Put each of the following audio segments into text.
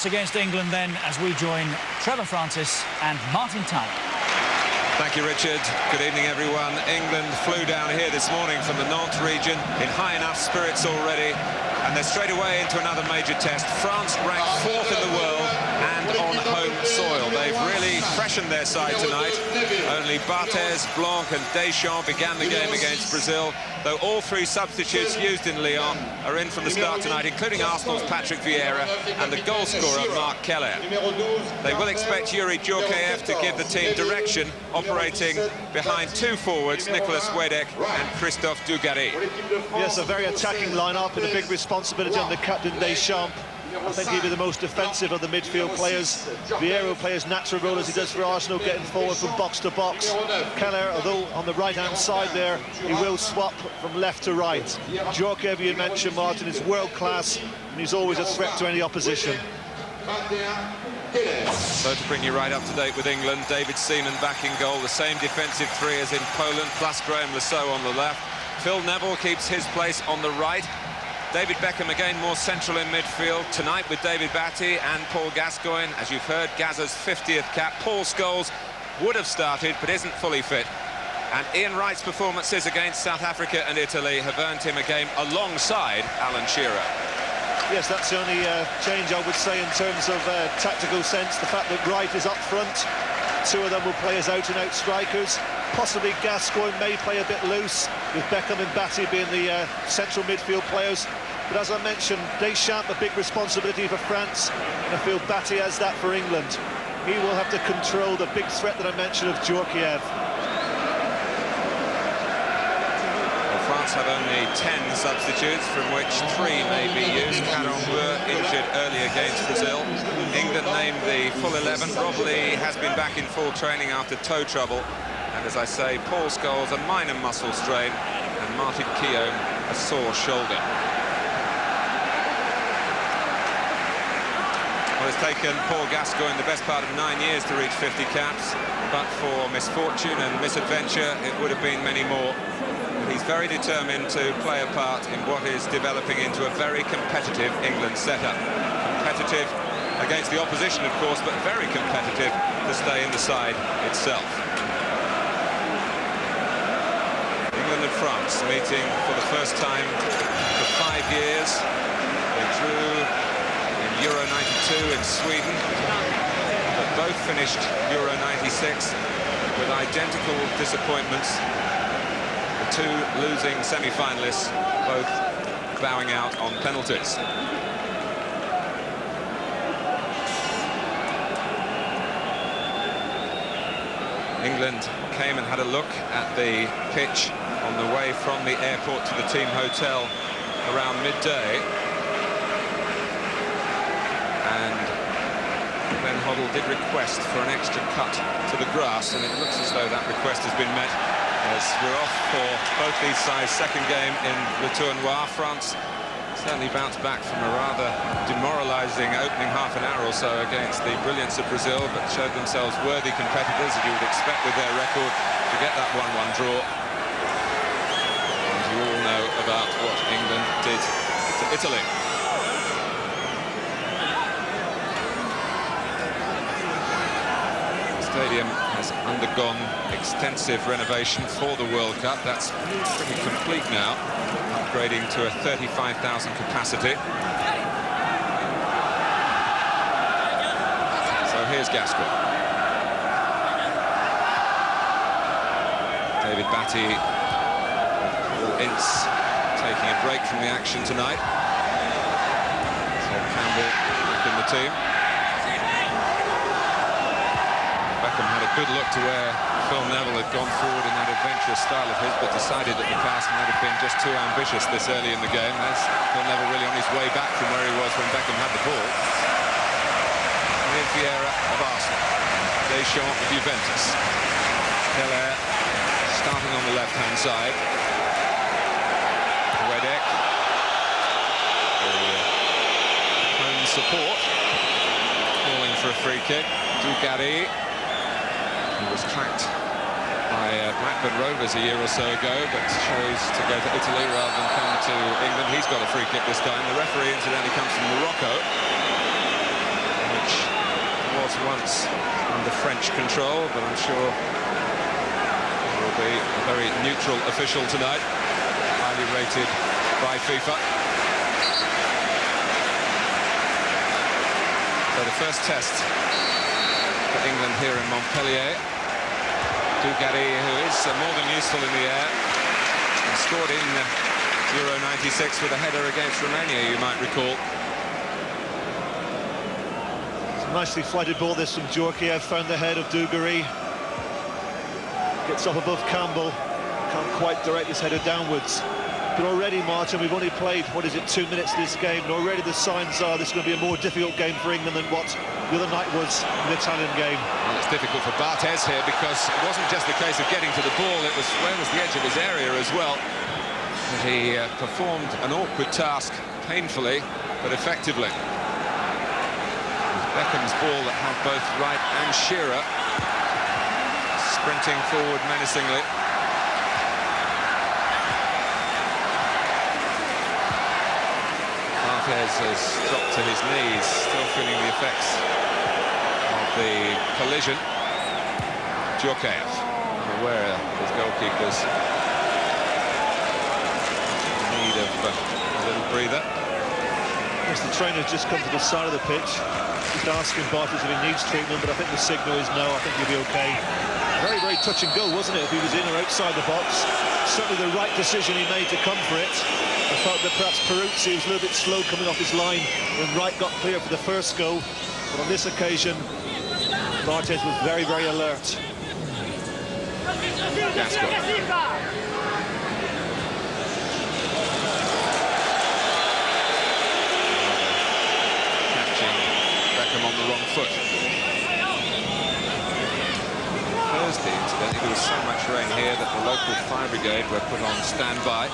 France against England then, as we join Trevor Francis and Martin Tyler. Thank you, Richard. Good evening, everyone. England flew down here this morning from the Nantes region in high enough spirits already, and they're straight away into another major test. France ranked 4th in the world and on home soil. They've really freshened their side tonight. Only Barthez, Blanc and Deschamps began the game against Brazil, though all 3 substitutes used in Lyon are in from the start tonight, including Arsenal's Patrick Vieira and the goal scorer Marc Keller. They will expect Yuri Djorkaeff to give the team direction, operating behind 2 forwards, Nicolas Wedek and Christophe Dugarry. Yes, a very attacking line-up and a big responsibility on the captain Deschamps. I think he'll be the most defensive of the midfield players. Vieira will play his natural role as he does for Arsenal, getting forward from box to box. Keller, although on the right-hand side there, he will swap from left to right. Djorkaeff, you mentioned, Martin, is world-class, and he's always a threat to any opposition. So to bring you right up to date with England, David Seaman back in goal, the same defensive 3 as in Poland, plus Graham Lasso on the left. Phil Neville keeps his place on the right. David Beckham again more central in midfield tonight with David Batty and Paul Gascoigne. As you've heard, Gazza's 50th cap. Paul Scholes would have started but isn't fully fit. And Ian Wright's performances against South Africa and Italy have earned him a game alongside Alan Shearer. Yes, that's the only change I would say in terms of tactical sense. The fact that Wright is up front, 2 of them will play as out-and-out strikers. Possibly Gascoigne may play a bit loose, with Beckham and Batty being the central midfield players. But as I mentioned, Deschamps, a big responsibility for France, and I feel Batty has that for England. He will have to control the big threat that I mentioned of Djorkaeff. France have only 10 substitutes, from which 3 may be used. Caron were injured early against Brazil. England named the full 11. Rob Lee has been back in full training after toe trouble. And as I say, Paul Scholes a minor muscle strain, and Martin Keown a sore shoulder. Well, it's taken Paul Gascoigne the best part of 9 years to reach 50 caps, but for misfortune and misadventure, it would have been many more. He's very determined to play a part in what is developing into a very competitive England setup. Competitive against the opposition, of course, but very competitive to stay in the side itself. England and France meeting for the first time for 5 years. They drew in Euro 92 in Sweden, but both finished Euro 96 with identical disappointments. 2 losing semi-finalists, both bowing out on penalties. England came and had a look at the pitch on the way from the airport to the team hotel around midday. And Glenn Hoddle did request for an extra cut to the grass, and it looks as though that request has been met. As we're off for both these sides' second game in Le Tournoi. France certainly bounced back from a rather demoralising opening half an hour or so against the brilliance of Brazil, but showed themselves worthy competitors, as you would expect with their record, to get that 1-1 draw. And you all know about what England did to Italy. The stadium has undergone extensive renovation for the World Cup. That's pretty complete now, upgrading to a 35,000 capacity. So here's Gascoigne. David Batty, Paul Ince taking a break from the action tonight. Sol Campbell in the team. Beckham had a good look to where Phil Neville had gone forward in that adventurous style of his, but decided that the pass might have been just too ambitious this early in the game. There's Phil Neville really on his way back from where he was when Beckham had the ball. With Vieira of Arsenal, Deschamps of Juventus, Keller starting on the left-hand side. Wedek, home support, calling for a free kick. Dugarry, who was tracked by Blackburn Rovers a year or so ago, but chose to go to Italy rather than come to England. He's got a free kick this time. The referee, incidentally, comes from Morocco. once under French control, but I'm sure there will be a very neutral official tonight, highly rated by FIFA. So the first test for England here in Montpellier. Dugarry, who is more than useful in the air, and scored in Euro 96 with a header against Romania, you might recall. It's a nicely flighted ball this from Djorkaeff, found the head of Dugarry. Gets up above Campbell, can't quite direct his header downwards. But already, Martin, we've only played, 2 minutes this game, and already the signs are this is going to be a more difficult game for England than what the other night was in the Italian game. Well, it's difficult for Barthez here because it wasn't just a case of getting to the ball, it was where was the edge of his area as well. And he performed an awkward task, painfully, but effectively. With Beckham's ball that had both Wright and Shearer sprinting forward menacingly. Barthez has dropped to his knees, still feeling the effects of the collision. Djorkaeff, unaware of his goalkeepers in need of a little breather. Yes, the trainer's just come to the side of the pitch, just asking Barthez if he needs treatment, but I think the signal is no, I think he'll be okay. Very, very touch and go, wasn't it, if he was in or outside the box? Certainly the right decision he made to come for it. I felt that perhaps Peruzzi was a little bit slow coming off his line when Wright got clear for the first goal. But on this occasion, Barthez was very, very alert. Gascoigne. Catching Beckham on the wrong foot. Thursday, incidentally, there was so much rain here that the local fire brigade were put on standby.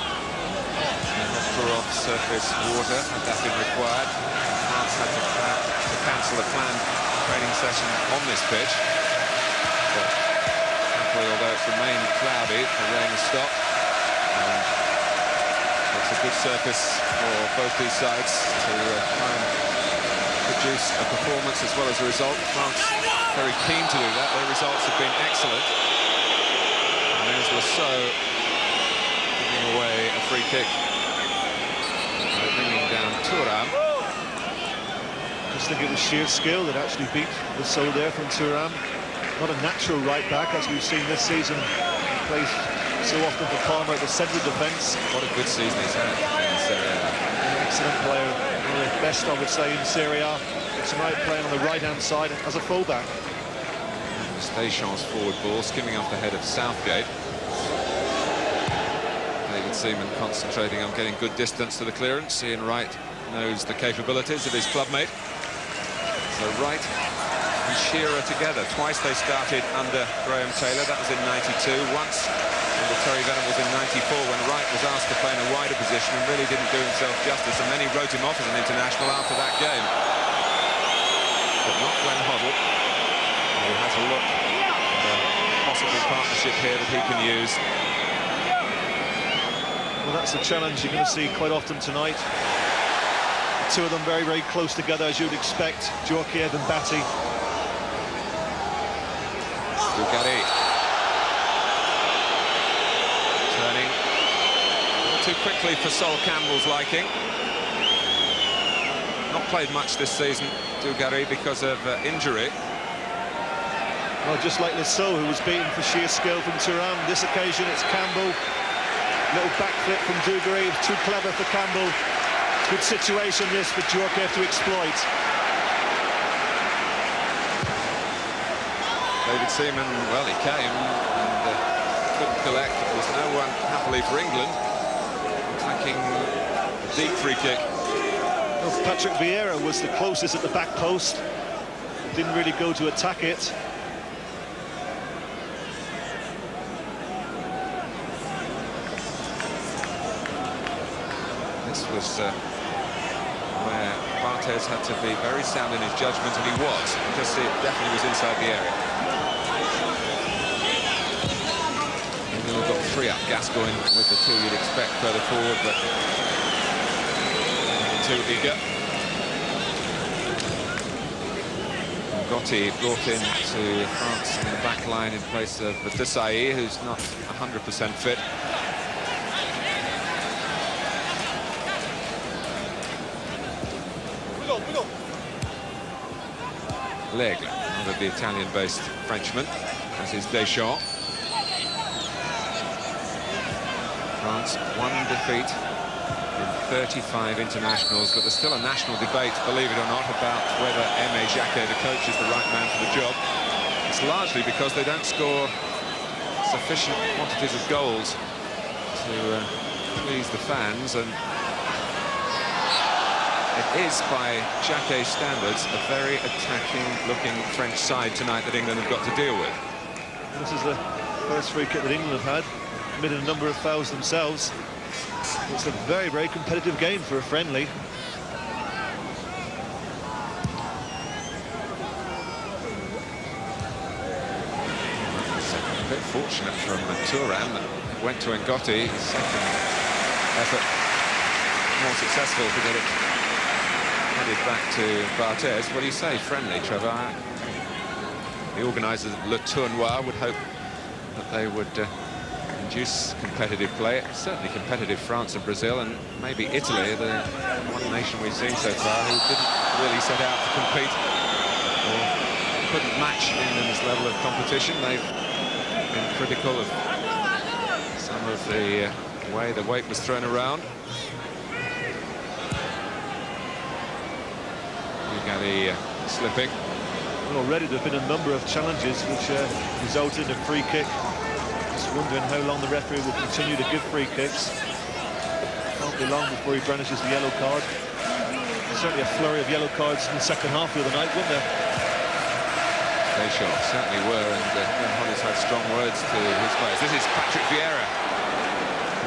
Off surface water, had that been required, France had to cancel a planned training session on this pitch. But happily, although it's remained cloudy, the rain has stopped. And it's a good surface for both these sides to try and produce a performance as well as a result. France very keen to do that. Their results have been excellent. And there's Lasso giving away a free kick. Bringing down Thuram. I just think it was sheer skill that actually beat the soul there from Thuram. Not a natural right back, as we've seen this season. He plays so often for Palmer at the centre of defence. What a good season he's had in Serie A. An excellent player, one of the best, I would say, in Serie A. Tonight playing on the right-hand side as a full-back. Deschamps' forward ball, skimming off the head of Southgate. Seaman concentrating on getting good distance to the clearance. Ian Wright knows the capabilities of his clubmate. So Wright and Shearer together. Twice they started under Graham Taylor. That was in '92. Once under Terry Venables in '94 when Wright was asked to play in a wider position and really didn't do himself justice, and many wrote him off as an international after that game. But not Glenn Hoddle. He has a look at a possible partnership here that he can use. Well, that's the challenge you're going to see quite often tonight. The two of them very, very close together, as you'd expect. Djorkaeff and Batty. Dugarry. Turning a little too quickly for Sol Campbell's liking. Not played much this season, Dugarry, because of injury. Well, just like Lasso, who was beaten for sheer skill from Thuram. This occasion, it's Campbell. Little backflip from Dugarry, too clever for Campbell. Good situation this for Djorkaeff to exploit. David Seaman, well, he came and couldn't collect. There's no one, happily for England, attacking a deep free kick. Well, Patrick Vieira was the closest at the back post. Didn't really go to attack it. Was where Barthez had to be very sound in his judgment, and he was, because it definitely was inside the area. And then we've got three up. Gascoigne with the two you'd expect further forward, but too eager. Gotti brought in to France in the back line in place of Desailly, who's not 100% fit. L'Aigle, one of the Italian-based Frenchman, as is Deschamps. France, one defeat in 35 internationals, but there's still a national debate, believe it or not, about whether Aimé Jacquet, the coach, is the right man for the job. It's largely because they don't score sufficient quantities of goals to please the fans, and it is, by Jacquet's standards, a very attacking-looking French side tonight that England have got to deal with. This is the first free kick that England have had, committed a number of fouls themselves. It's a very, very competitive game for a friendly. A bit fortunate from Thuram that went to Ngotti. His second effort more successful to get it headed back to Barthez. What do you say, friendly, Trevor? The organisers of Le Tournoi would hope that they would induce competitive play. Certainly competitive France and Brazil, and maybe Italy, the one nation we've seen so far who didn't really set out to compete or couldn't match England's level of competition. They've been critical of some of the way the weight was thrown around. Gary slipping. Well, already there have been a number of challenges which resulted in a free kick. Just wondering how long the referee will continue to give free kicks. Can't be long before he brandishes the yellow card. Certainly a flurry of yellow cards in the second half the other night, wasn't there? They certainly were, and Hollis had strong words to his players. This is Patrick Vieira,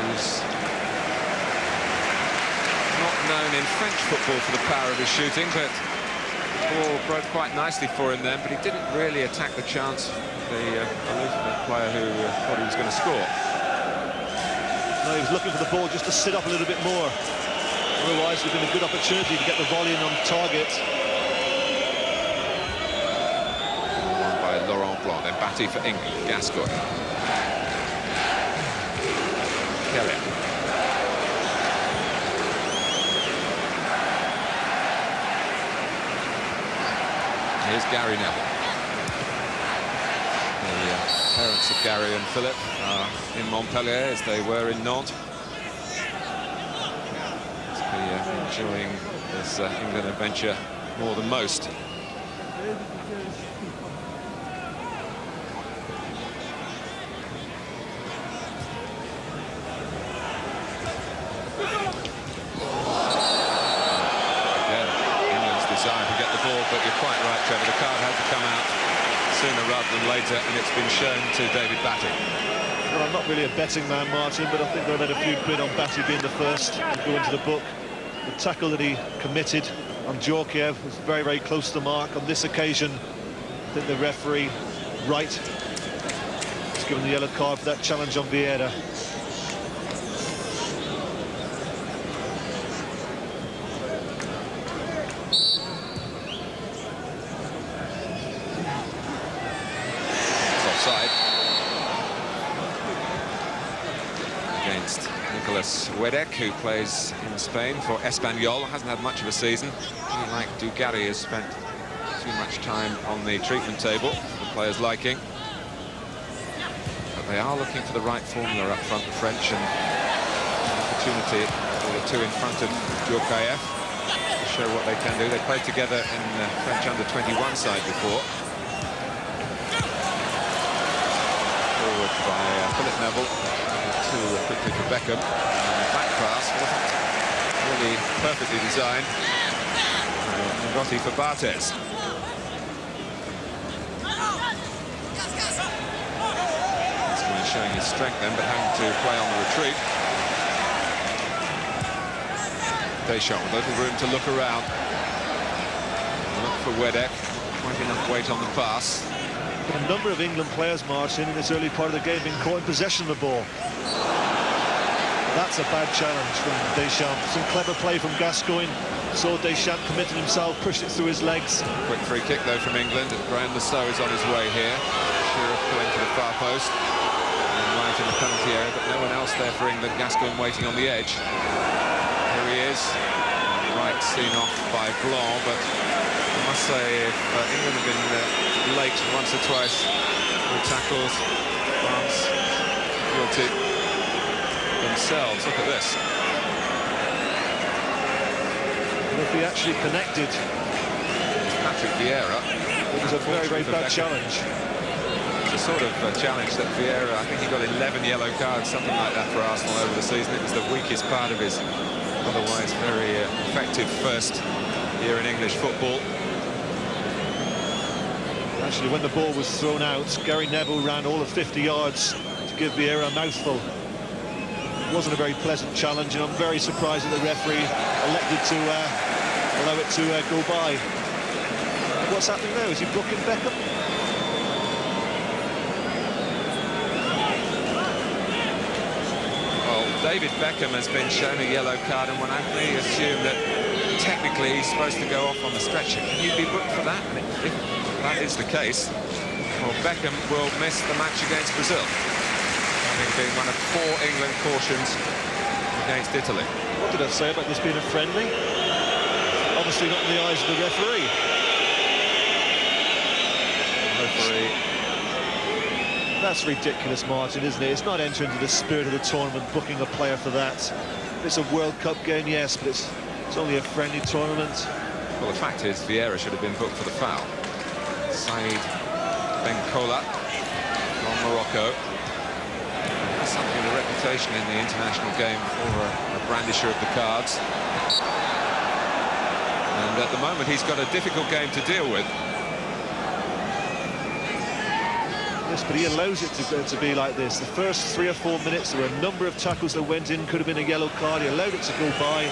who's not known in French football for the power of his shooting, but the ball broke quite nicely for him then, but he didn't really attack the chance, the elusive player who thought he was going to score. No, he was looking for the ball just to sit up a little bit more. Otherwise, it would have been a good opportunity to get the volley in on target. Won by Laurent Blanc, then Batty for England, Gascoigne. Kelly. Here's Gary Neville. The parents of Gary and Philip are in Montpellier, as they were in Nantes. Must be enjoying this England adventure more than most. But you're quite right, Trevor, the card had to come out sooner rather than later, and it's been shown to David Batty. Well, I'm not really a betting man, Martin, but I think they'll let a few quid on Batty being the first to go into the book. The tackle that he committed on Djorkaeff was very, very close to the mark. On this occasion, I think the referee, Wright, has given the yellow card for that challenge on Vieira. Against Nicolas Wedek, who plays in Spain for Espanyol. Hasn't had much of a season. He, like Dugarry, has spent too much time on the treatment table for the players' liking. But they are looking for the right formula up front, the French, and an opportunity for the two in front of Djorkaeff to show what they can do. They played together in the French under-21 side before. Forward by Philip Neville. Quickly for Beckham. Back pass wasn't really perfectly designed. Ngotti for Barthez. He's showing his strength then, but having to play on the retreat. Deschamps with little room to look around. Look for Wedek. Quite enough weight on the pass. A number of England players, Martin, in this early part of the game, been caught in possession of the ball. That's a bad challenge from Deschamps. Some clever play from Gascoigne. Saw Deschamps committed himself, pushed it through his legs. Quick free kick though from England, and Graham Lasso is on his way here. Shearer pulling to the far post. And right in the penalty area, but no one else there for England. Gascoigne waiting on the edge. Here he is. Right seen off by Blanc, but I must say if England have been late once or twice with tackles, France guilty themselves. Look at this. And if he actually connected, Patrick Vieira. it was a very, very bad challenge. It's a sort of challenge that Vieira, I think he got 11 yellow cards, something like that for Arsenal over the season. It was the weakest part of his otherwise very effective first year in English football. Actually, when the ball was thrown out, Gary Neville ran all of 50 yards to give Vieira a mouthful. It wasn't a very pleasant challenge, and I'm very surprised that the referee elected to allow it to go by. What's happening now? Is he booking Beckham? Well, David Beckham has been shown a yellow card, and one only assumed that technically he's supposed to go off on the stretcher. Can you be booked for that? And if that is the case, well, Beckham will miss the match against Brazil, having been one of 4 England cautions against Italy. What did I say about this being a friendly? Obviously not in the eyes of the referee. That's ridiculous, Martin, isn't it? It's not entering into the spirit of the tournament, booking a player for that. It's a World Cup game, yes, but it's only a friendly tournament. Well, the fact is, Vieira should have been booked for the foul. Saïd Benkola from Morocco. That's something of a reputation in the international game for a brandisher of the cards. And at the moment, he's got a difficult game to deal with. Yes, but he allows it to be like this. The first 3 or 4 minutes, there were a number of tackles that went in, could have been a yellow card. He allowed it to go by.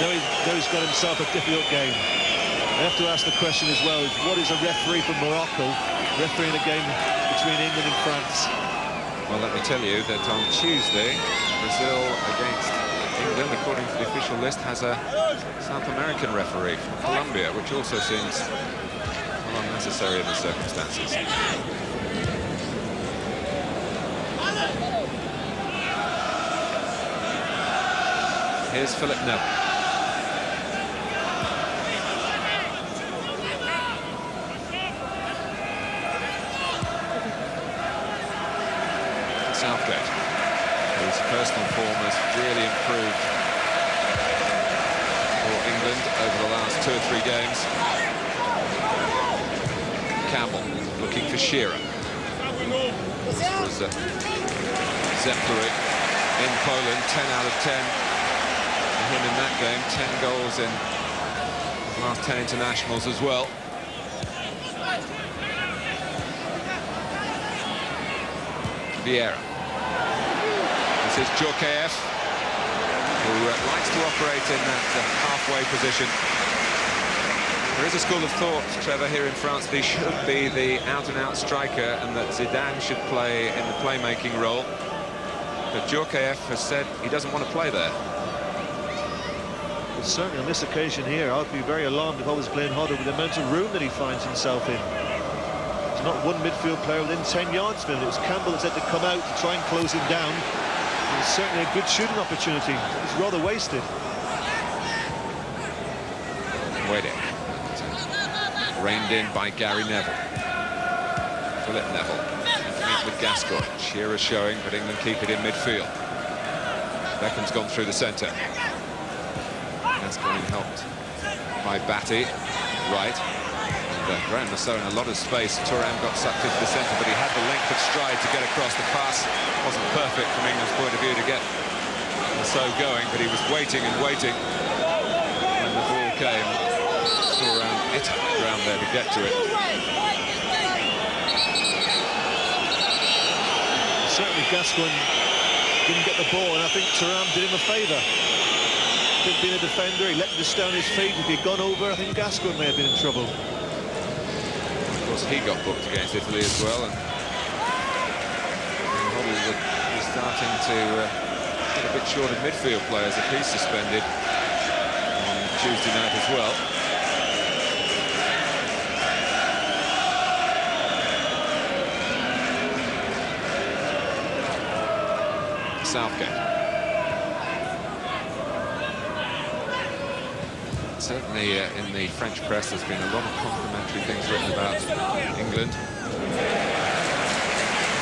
Now he's got himself a difficult game. I have to ask the question as well, what is a referee from Morocco refereeing a game between England and France? Well, let me tell you that on Tuesday, Brazil against England, according to the official list, has a South American referee from Colombia, which also seems unnecessary in the circumstances. Here's Philip Neville. Southgate, whose personal form has really improved for England over the last 2 or 3 games. Campbell looking for Shearer. This was exemplary in Poland, 10 out of 10 for him in that game, 10 goals in the last 10 internationals as well. Vieira. This is Djorkaeff, who likes to operate in that halfway position. There is a school of thought, Trevor, here in France, that he should be the out-and-out striker and that Zidane should play in the playmaking role. But Djorkaeff has said he doesn't want to play there. Well, certainly on this occasion here, I'd be very alarmed if I was Glenn Hoddle with the amount of room that he finds himself in. There's not one midfield player within 10 yards of him. It was Campbell that had to come out to try and close him down. It was certainly a good shooting opportunity. It was rather wasted. Waiting. Reined in by Gary Neville. Philip Neville. Meet with Gascoigne. Shearer showing, but England keep it in midfield. Beckham's gone through the centre. Gascoigne helped by Batty. Right. And Graham Lasso in a lot of space. Thuram got sucked into the centre, but he had the length of stride to get across. The pass wasn't perfect from England's point of view to get Lasso going, but he was waiting and waiting when the ball came. Thuram hit the ground there to get to it. Certainly Gascoigne didn't get the ball, and I think Thuram did him a favour. Being a defender, he let him just down his feet. If he'd gone over, I think Gascoigne may have been in trouble. Of course, he got booked against Italy as well, and Hoddle was starting to a bit short of midfield players if he's suspended on Tuesday night as well. Southgate. Certainly in the French press there's been a lot of complimentary things written about England.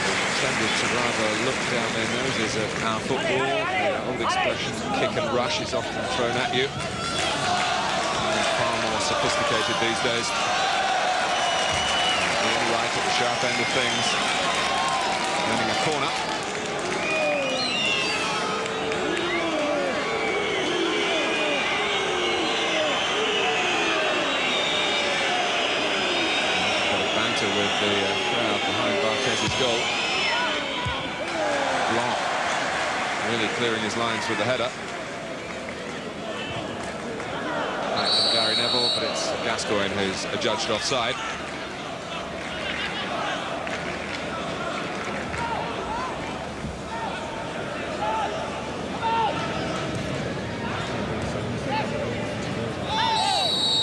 They tended to rather look down their noses at our football. The old expression, kick and rush, is often thrown at you. And far more sophisticated these days. Being right at the sharp end of things. Winning a corner. With the crowd behind Barthez's goal. Blanc really clearing his lines with the header. Back from Gary Neville, but it's Gascoigne who's adjudged offside.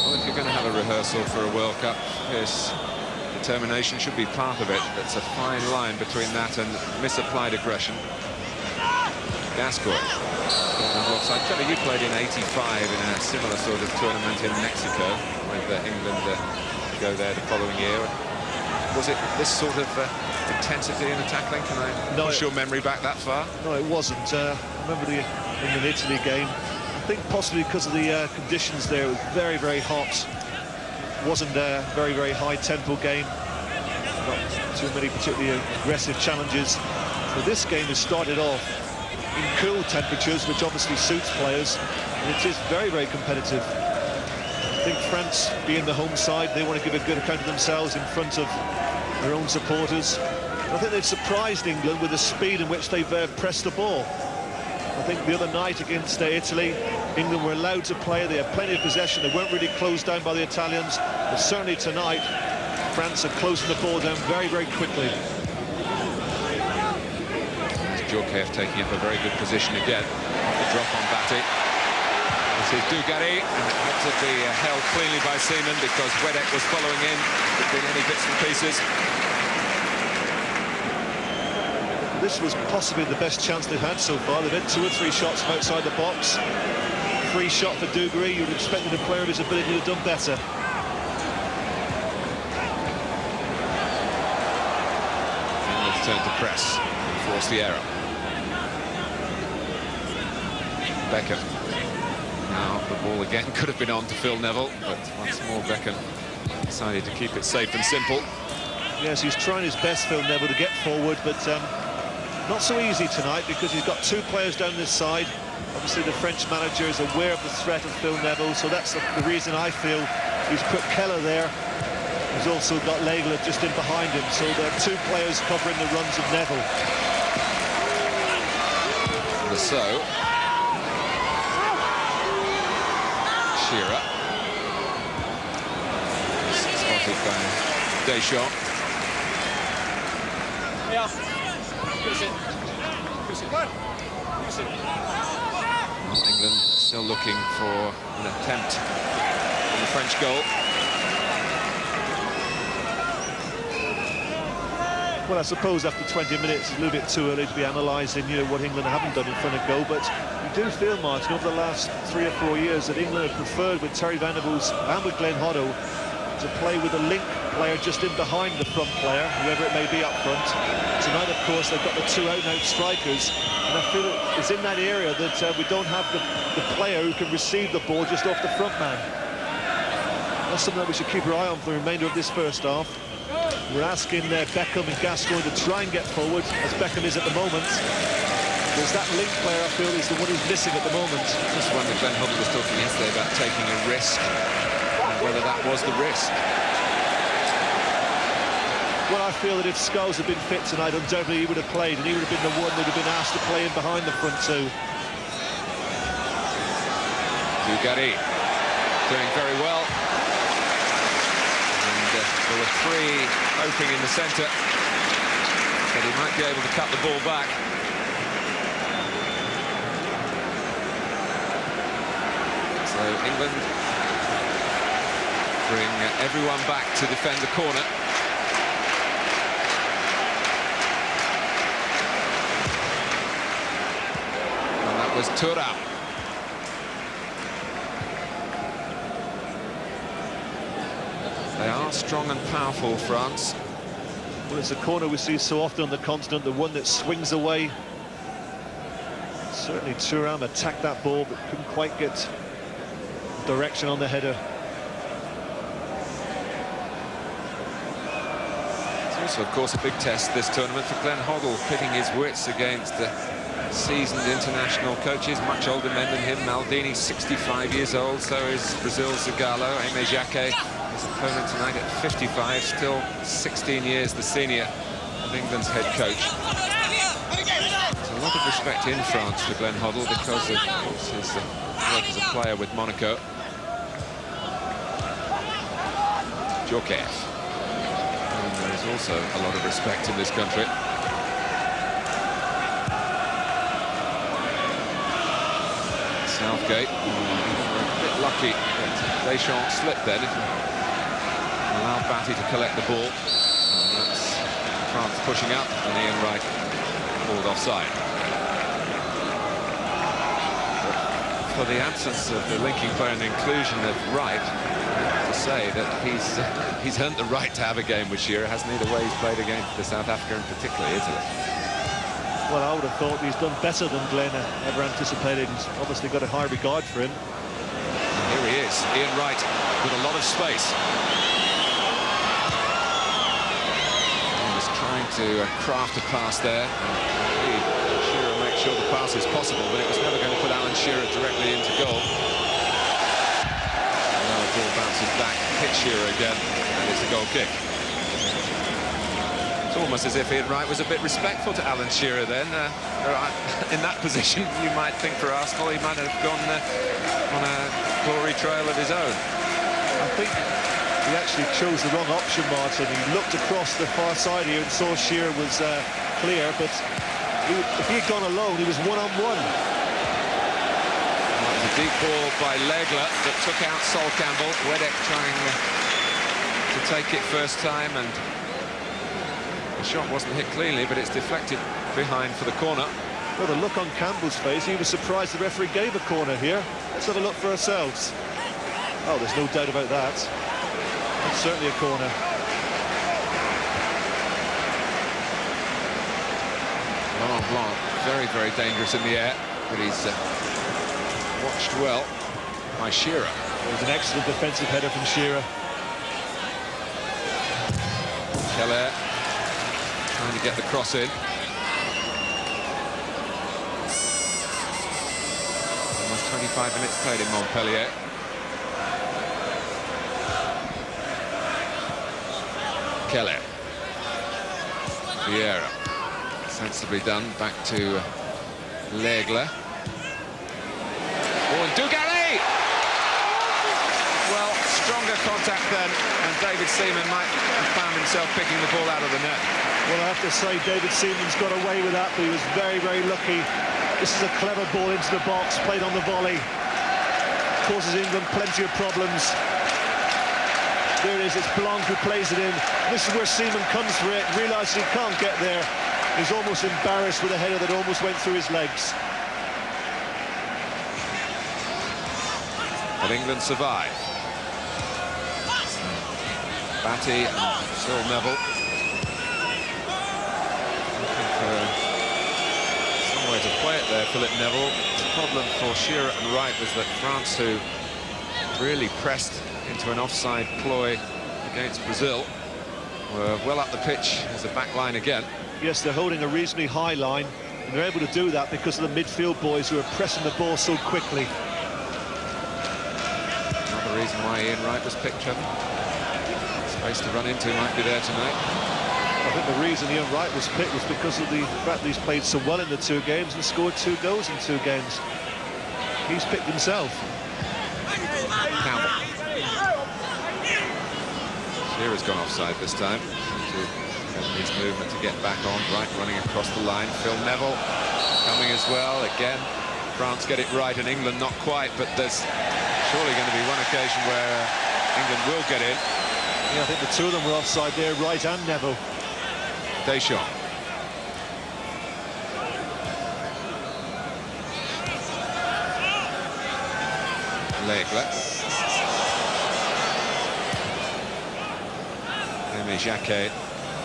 Well, if you're going to have a rehearsal for a World Cup, yes, determination should be part of it. It's a fine line between that and misapplied aggression. Gascoigne. Trevor, you played in '85 in a similar sort of tournament in Mexico with England go there the following year. Was it this sort of intensity in the tackling? Can I push your memory back that far? No, it wasn't. I remember the England-Italy game. I think possibly because of the conditions there, it was very, very hot. Wasn't a very, very high-tempo game. Not too many particularly aggressive challenges. So this game has started off in cool temperatures, which obviously suits players. And it is very, very competitive. I think France, being the home side, they want to give a good account of themselves in front of their own supporters. And I think they've surprised England with the speed in which they've pressed the ball. I think the other night against Italy, England were allowed to play. They had plenty of possession. They weren't really closed down by the Italians. But certainly tonight, France are closing the ball down very, very quickly. Djorkaeff taking up a very good position again. The drop on Batty. This is Dugarry, and it had to be held cleanly by Seaman because Wedek was following in between any bits and pieces. This was possibly the best chance they've had so far. They've had 2 or 3 shots from outside the box. Free shot for Dugarry. You'd expect a player of his ability to have done better. England's turn to press and force the error. Beckham. Now the ball again could have been on to Phil Neville, but once more Beckham decided to keep it safe and simple. Yes, he's trying his best, Phil Neville, to get forward, but not so easy tonight because he's got 2 players down this side. Obviously, the French manager is aware of the threat of Phil Neville, so that's the reason I feel he's put Keller there. He's also got Legler just in behind him, so there are 2 players covering the runs of Neville. So, Shearer. Spotted by Deschamps. Well, England still looking for an attempt on the French goal. Well, I suppose after 20 minutes, it's a little bit too early to be analysing, what England haven't done in front of goal. But you do feel, Martin, over the last 3 or 4 years that England have preferred with Terry Venables and with Glenn Hoddle to play with a link player just in behind the front player, whoever it may be up front. Tonight, of course, they've got the 2 out-and-out strikers, and I feel it's in that area that we don't have the player who can receive the ball just off the front man. That's something that we should keep our eye on for the remainder of this first half. We're asking Beckham and Gascoigne to try and get forward, as Beckham is at the moment. Because that link player, I feel, is the one who's missing at the moment. Just when Glenn Hoddle was talking yesterday about taking a risk, and whether that was the risk. Well, I feel that if Scholes had been fit tonight, undoubtedly he would have played, and he would have been the one that would have been asked to play in behind the front 2. Dugarry doing very well. And there were 3 hoping in the centre that he might be able to cut the ball back. England bring everyone back to defend the corner. And that was Tournoi. They are strong and powerful, France. Well, it's a corner we see so often on the continent, the one that swings away. Certainly Thuram attacked that ball, but couldn't quite get direction on the header. It's also, of course, a big test this tournament for Glenn Hoddle, pitting his wits against seasoned international coaches, much older men than him. Maldini, 65 years old, so is Brazil's Zagallo. Aimé Jacquet, his opponent tonight at 55, still 16 years the senior of England's head coach. There's a lot of respect in France for Glenn Hoddle because of course, his work as a player with Monaco. Djokovic. And there is also a lot of respect in this country. Southgate, a bit lucky that Deschamps slipped then. Allowed Batty to collect the ball. And that's France pushing up, and Ian Wright called offside. But for the absence of the linking player and the inclusion of Wright, to say that he's earned the right to have a game with Shearer, hasn't he, the way he's played against the South Africa and particularly Italy. Well, I would have thought he's done better than Glenn ever anticipated. He's obviously got a high regard for him. And here he is, Ian Wright, with a lot of space. He was trying to craft a pass there. And Shearer makes sure the pass is possible, but it was never going to put Alan Shearer directly into goal. And now the ball bounces back, hits Shearer again, and it's a goal kick. It's almost as if Ian Wright was a bit respectful to Alan Shearer then. In that position, you might think for Arsenal, he might have gone on a glory trail of his own. I think he actually chose the wrong option, Martin. He looked across the far side here and saw Shearer was clear, but if he had gone alone, he was one-on-one. The deep ball by Legler that took out Sol Campbell. Wedek trying to take it first time, and the shot wasn't hit cleanly, but it's deflected behind for the corner. Well, the look on Campbell's face, he was surprised the referee gave a corner here. Let's have a look for ourselves. Oh, there's no doubt about that. It's certainly a corner. Laurent Blanc, very, very dangerous in the air, but he's watched well by Shearer. It was an excellent defensive header from Shearer. Keller trying to get the cross in. Almost 25 minutes played in Montpellier. Keller. Vieira. Sensibly done. Back to Legler. Oh, and Dugarry! Well, stronger contact then, and David Seaman might have found himself picking the ball out of the net. Well, I have to say, David Seaman's got away with that, but he was very, very lucky. This is a clever ball into the box, played on the volley. Causes England plenty of problems. There it is, it's Blanc who plays it in. This is where Seaman comes for it, realises he can't get there. He's almost embarrassed with a header that almost went through his legs. But England survive. Batty and Phil Neville. Looking for somewhere to play it there, Philip Neville. The problem for Shearer and Wright was that France, who really pressed into an offside ploy against Brazil, were well up the pitch as a back line again. Yes, they're holding a reasonably high line, and they're able to do that because of the midfield boys who are pressing the ball so quickly. Another reason why Ian Wright was picked, Trevor. Space to run into might be there tonight. I think the reason Ian Wright was picked was because of the fact that he's played so well in the 2 games and scored 2 goals in 2 games. He's picked himself. Campbell. Shearer's gone offside this time. His movement to get back on. Wright running across the line. Phil Neville coming as well. Again, France get it right and England not quite, but there's surely going to be one occasion where England will get in. Yeah, I think the two of them were offside there, Wright and Neville. Deschamps. L'Aigle. Remy Jacquet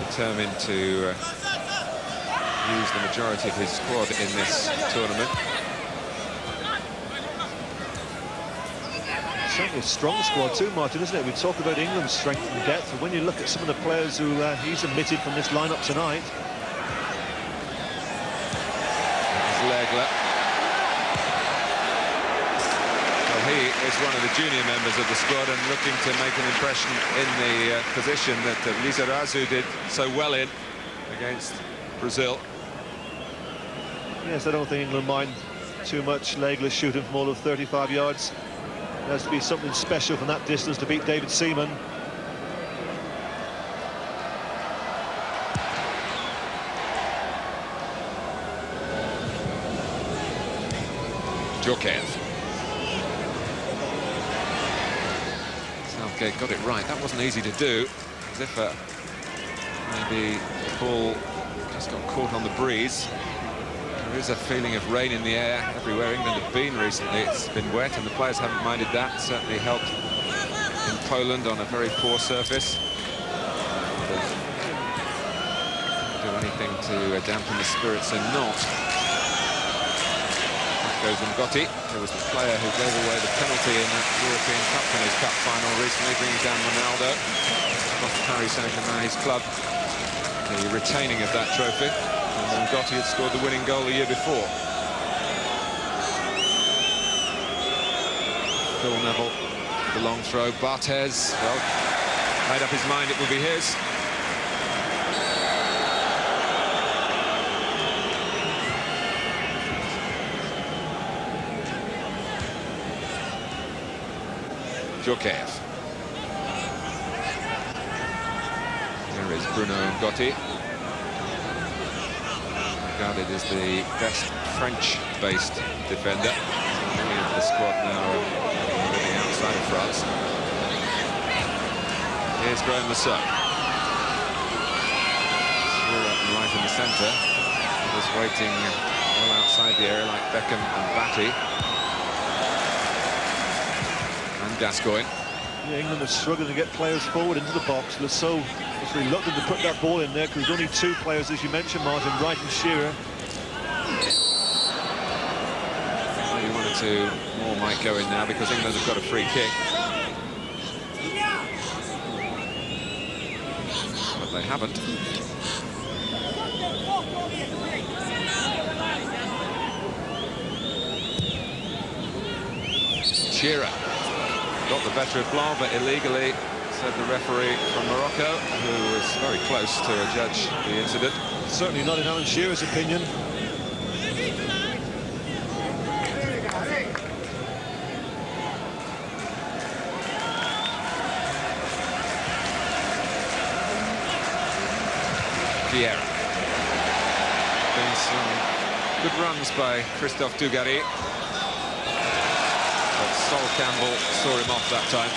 determined to use the majority of his squad in this tournament. Certainly a strong squad too, Martin, isn't it? We talk about England's strength and depth, and when you look at some of the players who he's omitted from this lineup tonight. L'Aigle. Well, he is one of the junior members of the squad and looking to make an impression in the position that Lizarazu did so well in against Brazil. Yes, I don't think England mind too much. L'Aigle shooting from all of 35 yards. There has to be something special from that distance to beat David Seaman. Djorkaeff. Southgate got it right. That wasn't easy to do. As if maybe the ball just got caught on the breeze. There is a feeling of rain in the air everywhere England have been recently. It's been wet and the players haven't minded that. Certainly helped in Poland on a very poor surface. Do anything to dampen the spirits and not. Back goes Ngotti, who was the player who gave away the penalty in that European Cup Winners' Cup final recently, bringing down Ronaldo off Paris Saint-Germain, his club. The retaining of that trophy. And Ngotti had scored the winning goal the year before. Phil Neville, the long throw. Barthez, well, made up his mind it would be his. Djorkaeff. There is Bruno Ngotti. Regarded as the best French-based defender. Many of the squad now are living outside of France. Here's Graham Lasseau. Right in the centre. Was waiting well outside the area like Beckham and Batty. And Gascoigne. Yeah, England are struggling to get players forward into the box. Lasseau was reluctant to put that ball in there because there's only two players, as you mentioned, Martin, Wright and Shearer. Maybe one or two more might go in now because England have got a free kick. But they haven't. Shearer got the better of Blanc, but illegally, said the referee from Morocco, who was very close to judge the incident. Certainly not in Alan Shearer's opinion. Vieira. Been some good runs by Christophe Dugarry. But Sol Campbell saw him off that time.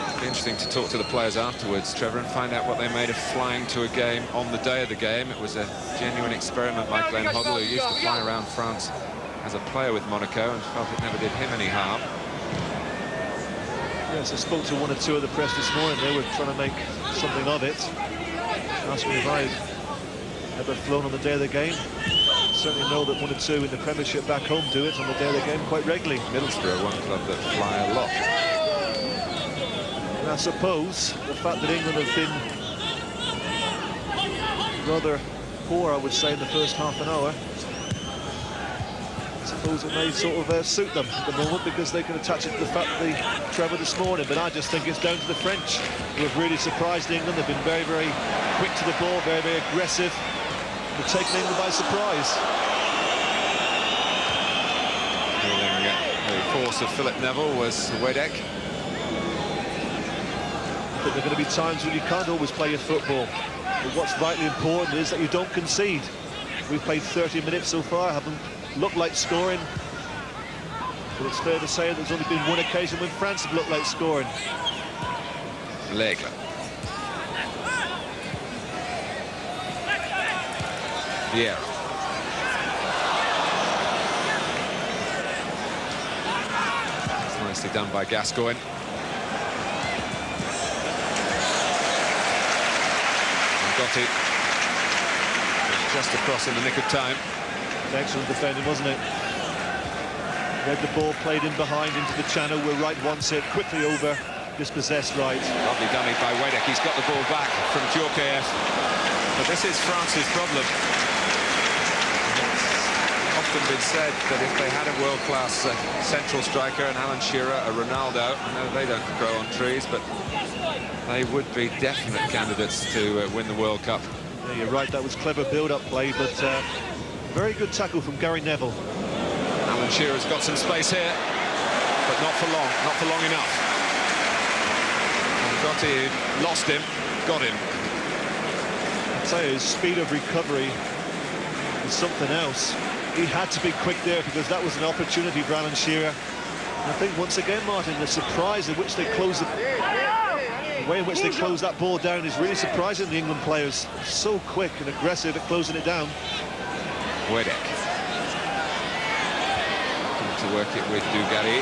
It'd be interesting to talk to the players afterwards, Trevor, and find out what they made of flying to a game on the day of the game. It was a genuine experiment by Glenn Hoddle, who used to fly around France as a player with Monaco and felt it never did him any harm. Yes, I spoke to one or two of the press this morning. They were trying to make something of it. Asked me if I'd ever flown on the day of the game. Certainly know that one or two in the Premiership back home do it on the day of the game quite regularly. Middlesbrough, one club that fly a lot. And I suppose the fact that England have been rather poor, I would say, in the first half an hour, I suppose it may sort of suit them at the moment because they can attach it to the fact that they travelled this morning. But I just think it's down to the French, who have really surprised England. They've been very, very quick to the ball, very, very aggressive. They've taken England by surprise. The force of Philip Neville was Wedek. But there are going to be times when you can't always play your football. But what's vitally important is that you don't concede. We've played 30 minutes so far, haven't looked like scoring. But it's fair to say there's only been one occasion when France have looked like scoring. L'Aigle. Vieira. That's nicely done by Gascoigne. Gotti just across in the nick of time. Excellent defending, wasn't it? Read the ball, played in behind into the channel where Wright wants it, quickly over, dispossessed Wright. Lovely dummy by Wedek. He's got the ball back from Djorkaeff. But this is France's problem. It's often been said that if they had a world-class central striker, an Alan Shearer, a Ronaldo, I know they don't grow on trees, but they would be definite candidates to win the World Cup. Yeah, you're right, that was clever build-up play, but very good tackle from Gary Neville. Alan Shearer's got some space here, but not for long enough. And Gotti lost him, got him. I'd say his speed of recovery is something else. He had to be quick there because that was an opportunity for Alan Shearer. And I think once again, Martin, the surprise in which they closed the way in which they close that ball down is really surprising the England players. So quick and aggressive at closing it down. Wedek. To work it with Dugarry.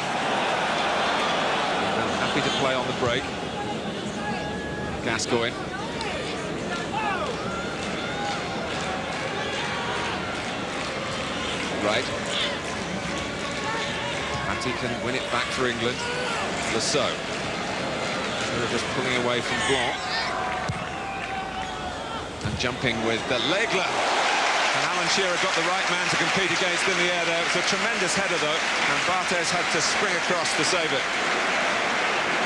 Happy to play on the break. Gascoigne. Right. Matty can win it back for England. Lasso. They're just pulling away from Blanc. And jumping with the L'Aigle. And Alan Shearer got the right man to compete against in the air there. It's a tremendous header, though, and Barthez had to spring across to save it.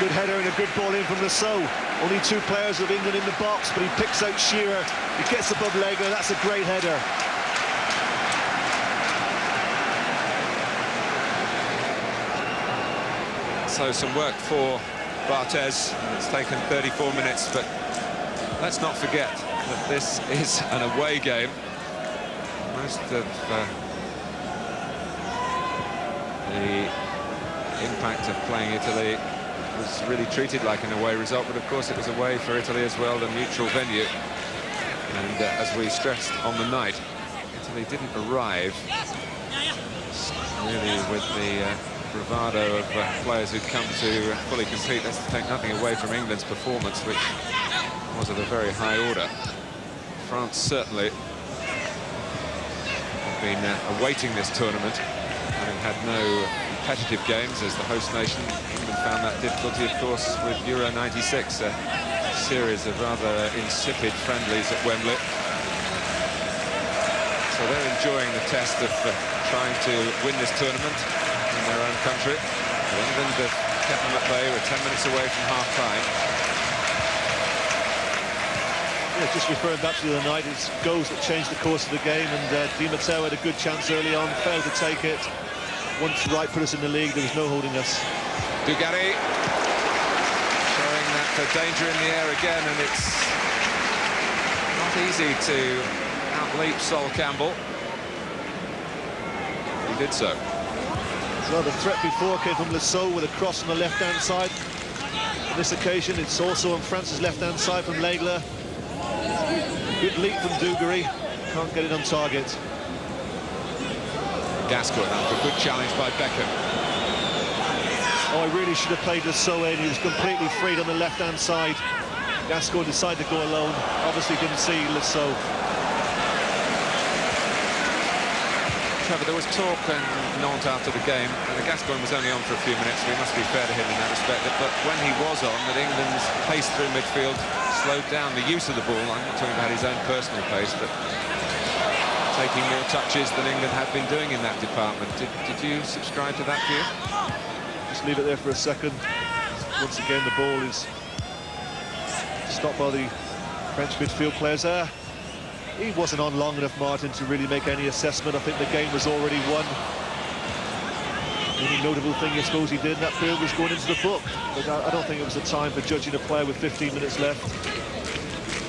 Good header and a good ball in from Lasso. Only two players of England in the box, but he picks out Shearer. He gets above L'Aigle. That's a great header. So some work for Barthez. It's taken 34 minutes, but let's not forget that this is an away game. Most of the impact of playing Italy was really treated like an away result, but of course it was away for Italy as well, the neutral venue. And as we stressed on the night, Italy didn't arrive really with the bravado of players who'd come to fully compete. Let's take nothing away from England's performance, which was of a very high order. France certainly have been awaiting this tournament, having had no competitive games as the host nation. England found that difficulty, of course, with Euro '96, a series of rather insipid friendlies at Wembley. So they're enjoying the test of trying to win this tournament in their own country. England have kept them at bay. We're 10 minutes away from half-time. Yeah, just referring back to the other night, it's goals that changed the course of the game, and Di Matteo had a good chance early on, failed to take it. Once Wright put us in the league, there was no holding us. Dugarry showing that danger in the air again, and it's not easy to outleap Sol Campbell. He did so. Well, the threat before came from Lasso with a cross on the left-hand side. On this occasion, it's also on France's left-hand side from L'Aigle. Good leap from Dugarry. Can't get it on target. Gascoigne after a good challenge by Beckham. Oh, I really should have played Lasso in. He was completely freed on the left-hand side. Gascoigne decided to go alone. Obviously didn't see Lasso. Trevor, there was talk in Nantes after the game, and Gascoigne was only on for a few minutes, so we must be fair to him in that respect, but when he was on, that England's pace through midfield slowed down the use of the ball. I'm not talking about his own personal pace, but taking more touches than England have been doing in that department. Did you subscribe to that view? Just leave it there for a second. Once again, the ball is stopped by the French midfield players there. He wasn't on long enough, Martin, to really make any assessment. I think the game was already won. The only notable thing I suppose he did in that period was going into the book, but I don't think it was a time for judging a player with 15 minutes left.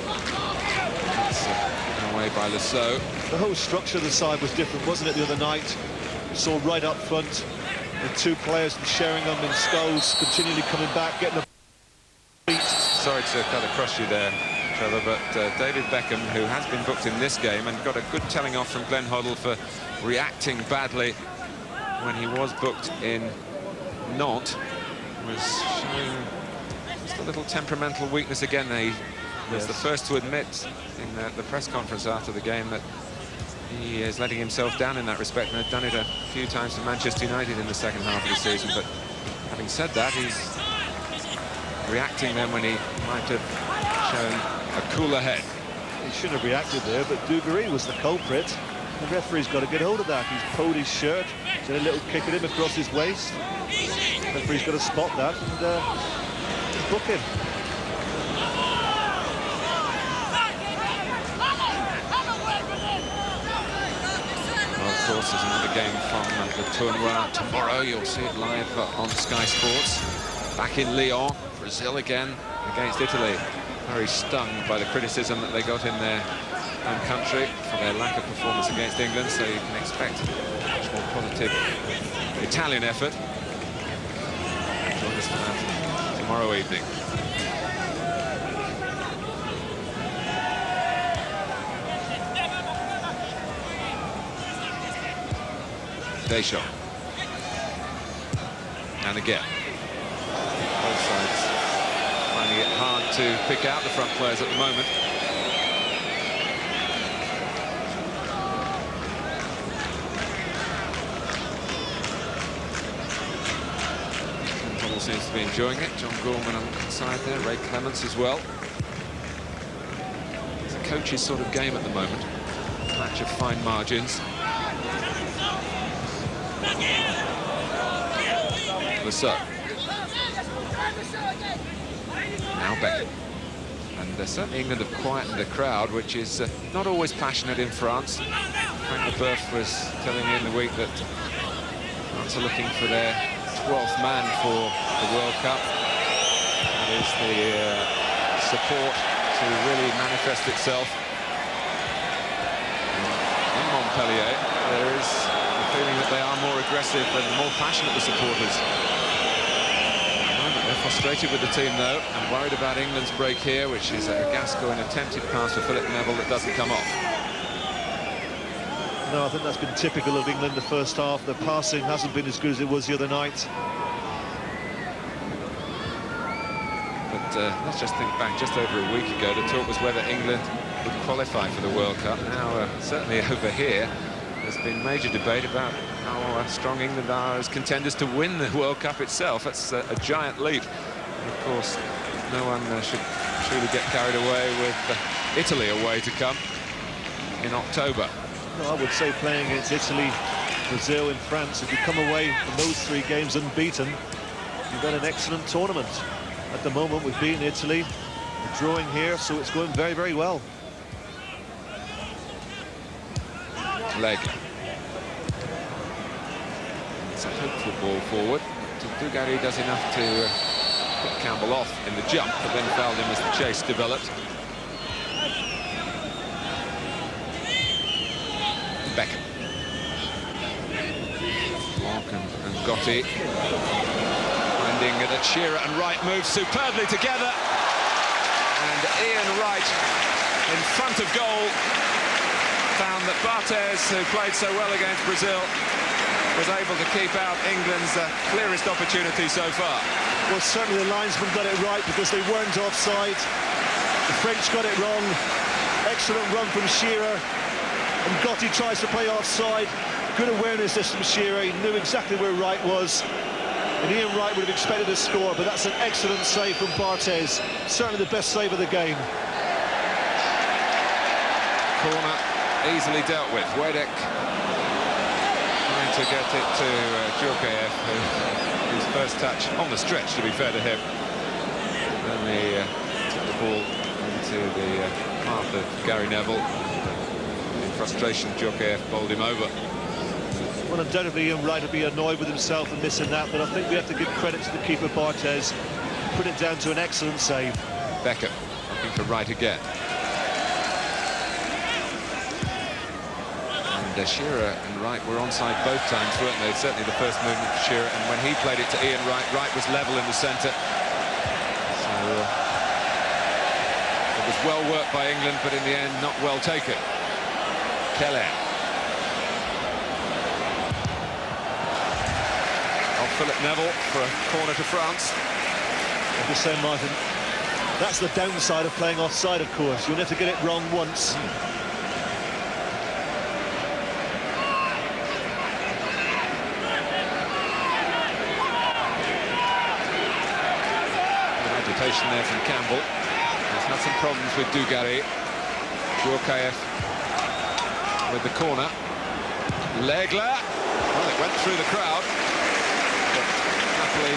That's given away by Lasso. The whole structure of the side was different, wasn't it, the other night? You saw right up front, the two players from Sheringham and Scholes continually coming back, getting the beat. Sorry to cut across you there, Trevor, but David Beckham, who has been booked in this game and got a good telling off from Glenn Hoddle for reacting badly when he was booked in Nantes, was showing just a little temperamental weakness again. He was the first to admit in the press conference after the game that he is letting himself down in that respect, and had done it a few times for Manchester United in the second half of the season. But having said that, he's reacting then when he might have shown a cooler head. He shouldn't have reacted there, but Dugarry was the culprit. The referee's got to get hold of that. He's pulled his shirt, did a little kick at him across his waist. The referee's got to spot that and book him. Well, of course, there's another game from the Tournoi tomorrow. You'll see it live on Sky Sports. Back in Lyon, Brazil again against Italy. Very stung by the criticism that they got in their home country for their lack of performance against England, so you can expect a much more positive Italian effort. Join us for that tomorrow evening. Deschamps. And again. Both sides finding it hard to pick out the front players at the moment. Hoddle seems to be enjoying it. John Gorman on the side there, Ray Clements as well. It's a coach's sort of game at the moment. A match of fine margins. Lasso. Now Beckham. And certainly England have quietened the crowd, which is not always passionate in France. Frank Leboeuf was telling me in the week that France are looking for their 12th man for the World Cup. That is the support to really manifest itself. In Montpellier, there is the feeling that they are more aggressive and more passionate, the supporters. They're frustrated with the team, though, and worried about England's break here, which is a Gascoigne attempted pass for Philip Neville that doesn't come off. No, I think that's been typical of England the first half. The passing hasn't been as good as it was the other night. But let's just think back, just over a week ago, the talk was whether England would qualify for the World Cup. Now, certainly over here, there's been major debate about how strong England are as contenders to win the World Cup itself. That's a giant leap. And of course, no one should truly get carried away with Italy away to come in October. No, I would say playing against Italy, Brazil and France, if you come away from those three games unbeaten, you've had an excellent tournament. At the moment, we've beaten Italy, we're drawing here, so it's going very, very well. Leg. It's a hopeful ball forward. Dugarry does enough to put Campbell off in the jump, but then fouled him as the chase developed. Beckham. Blanc and Gotti finding that Shearer and Wright move superbly together, and Ian Wright in front of goal found that Barthez, who played so well against Brazil, was able to keep out England's clearest opportunity so far. Well, certainly the linesman got it right because they weren't offside. The French got it wrong. Excellent run from Shearer. And Gotti tries to play offside. Good awareness this from Shearer. He knew exactly where Wright was. And Ian Wright would have expected a score, but that's an excellent save from Barthez. Certainly the best save of the game. Corner easily dealt with. Wedek trying to get it to Djurkaeff, whose first touch on the stretch, to be fair to him. Then they took the ball into the path of Gary Neville. In frustration, Djurkaeff bowled him over. Well, Well, undoubtedly Ian Wright will be annoyed with himself for missing that, but I think we have to give credit to the keeper, Barthez. Put it down to an excellent save. Becker looking for Wright again. And Shearer and Wright were onside both times, weren't they? Certainly the first movement for Shearer, and when he played it to Ian Wright, Wright was level in the centre. So it was well worked by England, but in the end not well taken. Keller. Philip Neville for a corner to France. I'm just saying, Martin, that's the downside of playing offside, of course. You'll have to get it wrong once. Good agitation there from Campbell. He's had some problems with Dugarry. Djorkaeff with the corner. Legler. Well, it went through the crowd.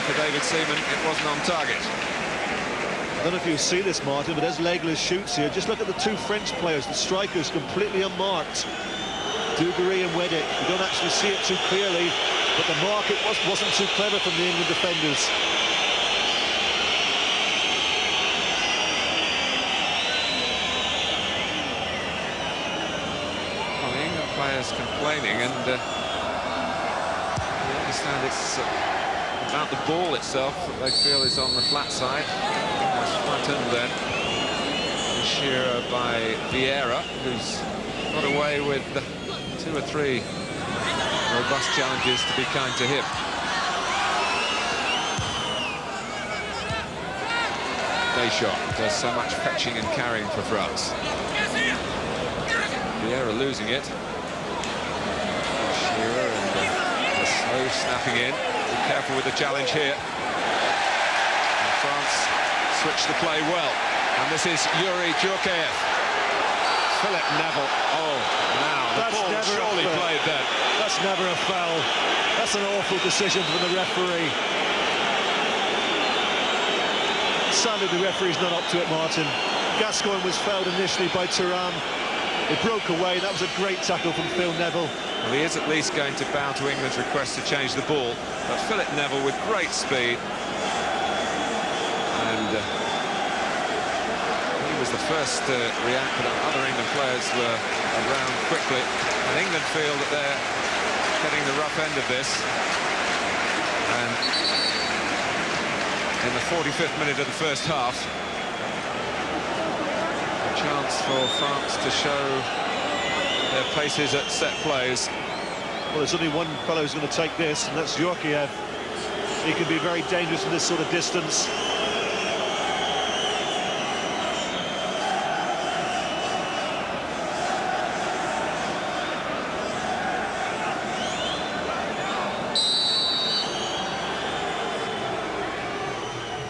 For David Seaman, it wasn't on target. I don't know if you see this, Martin, but as Legler shoots here, just look at the two French players, the strikers completely unmarked. Dugarry and Weddick. You don't actually see it too clearly, but the mark wasn't too clever from the England defenders. Well, the England players complaining, and we understand it's about the ball itself that they feel is on the flat side. Almost flattened then. Shearer by Vieira, who's got away with 2 or 3 robust challenges to be kind to him. Deschamps does so much fetching and carrying for France. Vieira losing it. Shearer and slow snapping in. Be careful with the challenge here. And France switch the play well. And this is Yuri Djorkaeff. Philip Neville. Oh, now the ball surely played then. That's never a foul. That's an awful decision from the referee. Sadly, the referee's not up to it, Martin. Gascoigne was fouled initially by Thuram. It broke away. That was a great tackle from Phil Neville. Well, he is at least going to bow to England's request to change the ball. But Philip Neville with great speed. And he was the first to react, but other England players were around quickly. And England feel that they're getting the rough end of this. And in the 45th minute of the first half, a chance for France to show their paces at set plays. Well, there's only one fellow who's going to take this, and that's Djorkaeff. He can be very dangerous from this sort of distance.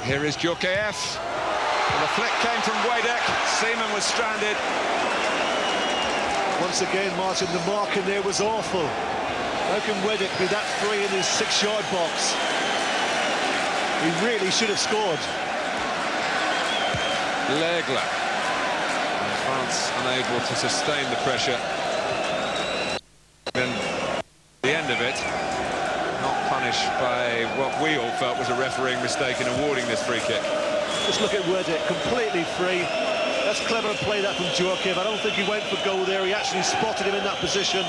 Here is Djorkaeff. The flick came from Weddick. Seaman was stranded. Once again, Martin, the marking there was awful. How can Weddick be that free in his 6-yard box? He really should have scored. Legler. And France unable to sustain the pressure. And the end of it, not punished by what we all felt was a refereeing mistake in awarding this free kick. Just look at Weddick, completely free. That's clever play, that from Djorkaeff. I don't think he went for goal there. He actually spotted him in that position.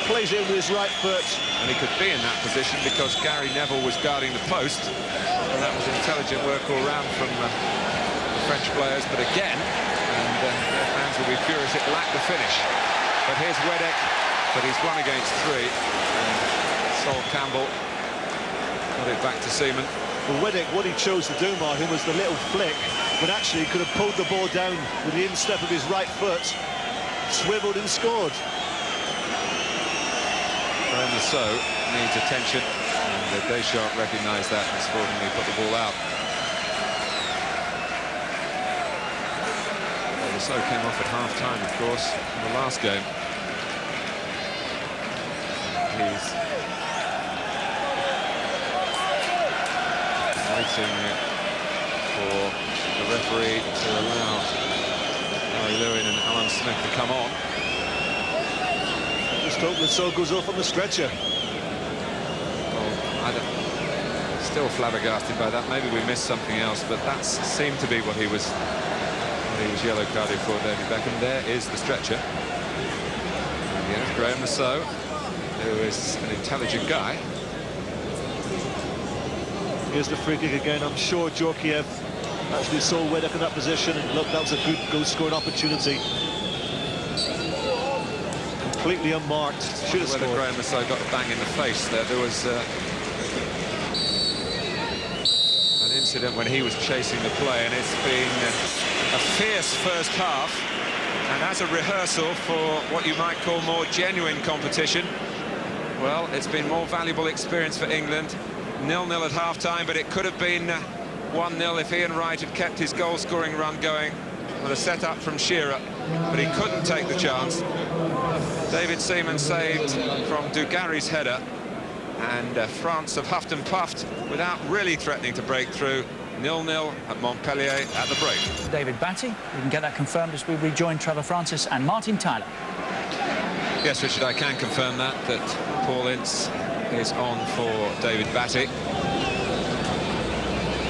Plays it in with his right foot. And he could be in that position because Gary Neville was guarding the post. And that was intelligent work all round from the French players. But again, and their fans will be furious, it lacked the finish. But here's Weddick, but he's 1 against 3. And Sol Campbell got it back to Seaman. Well, Weddick, what he chose to do, Martin, was the little flick, but actually he could have pulled the ball down with the instep of his right foot, swiveled and scored. Only so needs attention, and Deschamps recognised that and sportingly put the ball out. Well, the so came off at half-time, of course, in the last game. He's waiting for the referee to allow Harry Lewin and Alan Smith to come on. Just hope that so goes off on the stretcher. Still flabbergasted by that. Maybe we missed something else, but that seemed to be what he was yellow carded for, David Beckham. There is the stretcher. And yes, Graham Rousseau, who is an intelligent guy. Here's the free kick again. I'm sure Djorkaeff actually saw Weddock in that position, and look, that was a good goal-scoring opportunity. Completely unmarked. Should have scored. Graham Rousseau got a bang in the face there. There was an incident when he was chasing the play, and it's been a fierce first half. And as a rehearsal for what you might call more genuine competition, well, it's been more valuable experience for England. 0-0 at half-time, but it could have been 1-0 if Ian Wright had kept his goal-scoring run going with a set-up from Shearer, but he couldn't take the chance. David Seaman saved from Dugarry's header, and France have huffed and puffed without really threatening to break through. 0-0 at Montpellier at the break. David Batty, we can get that confirmed as we rejoin Trevor Francis and Martin Tyler. Yes, Richard, I can confirm that Paul Ince is on for David Batty.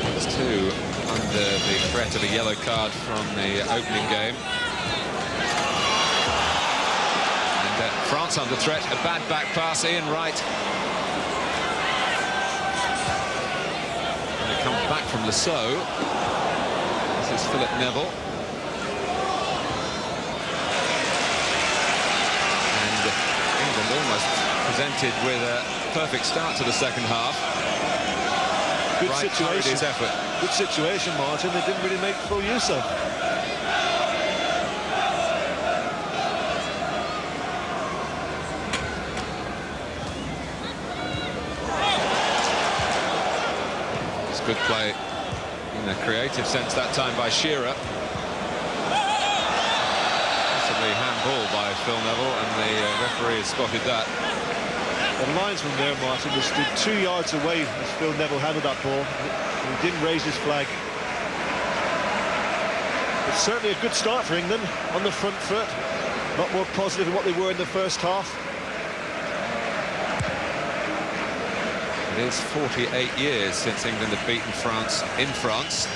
Those two under the threat of a yellow card from the opening game. And France under threat, a bad back pass, Ian Wright. And it comes back from Lasso. This is Philip Neville. And England almost presented with a perfect start to the second half. Good Wright situation. His effort. Good situation, Martin. They didn't really make full use of. It's good play in a creative sense that time by Shearer. Possibly handball by Phil Neville, and the referee has spotted that. The linesman there, Martin, was stood 2 yards away as Phil Neville handled that ball. He didn't raise his flag. It's certainly a good start for England on the front foot. A lot more positive than what they were in the first half. It is 48 years since England have beaten France in France. There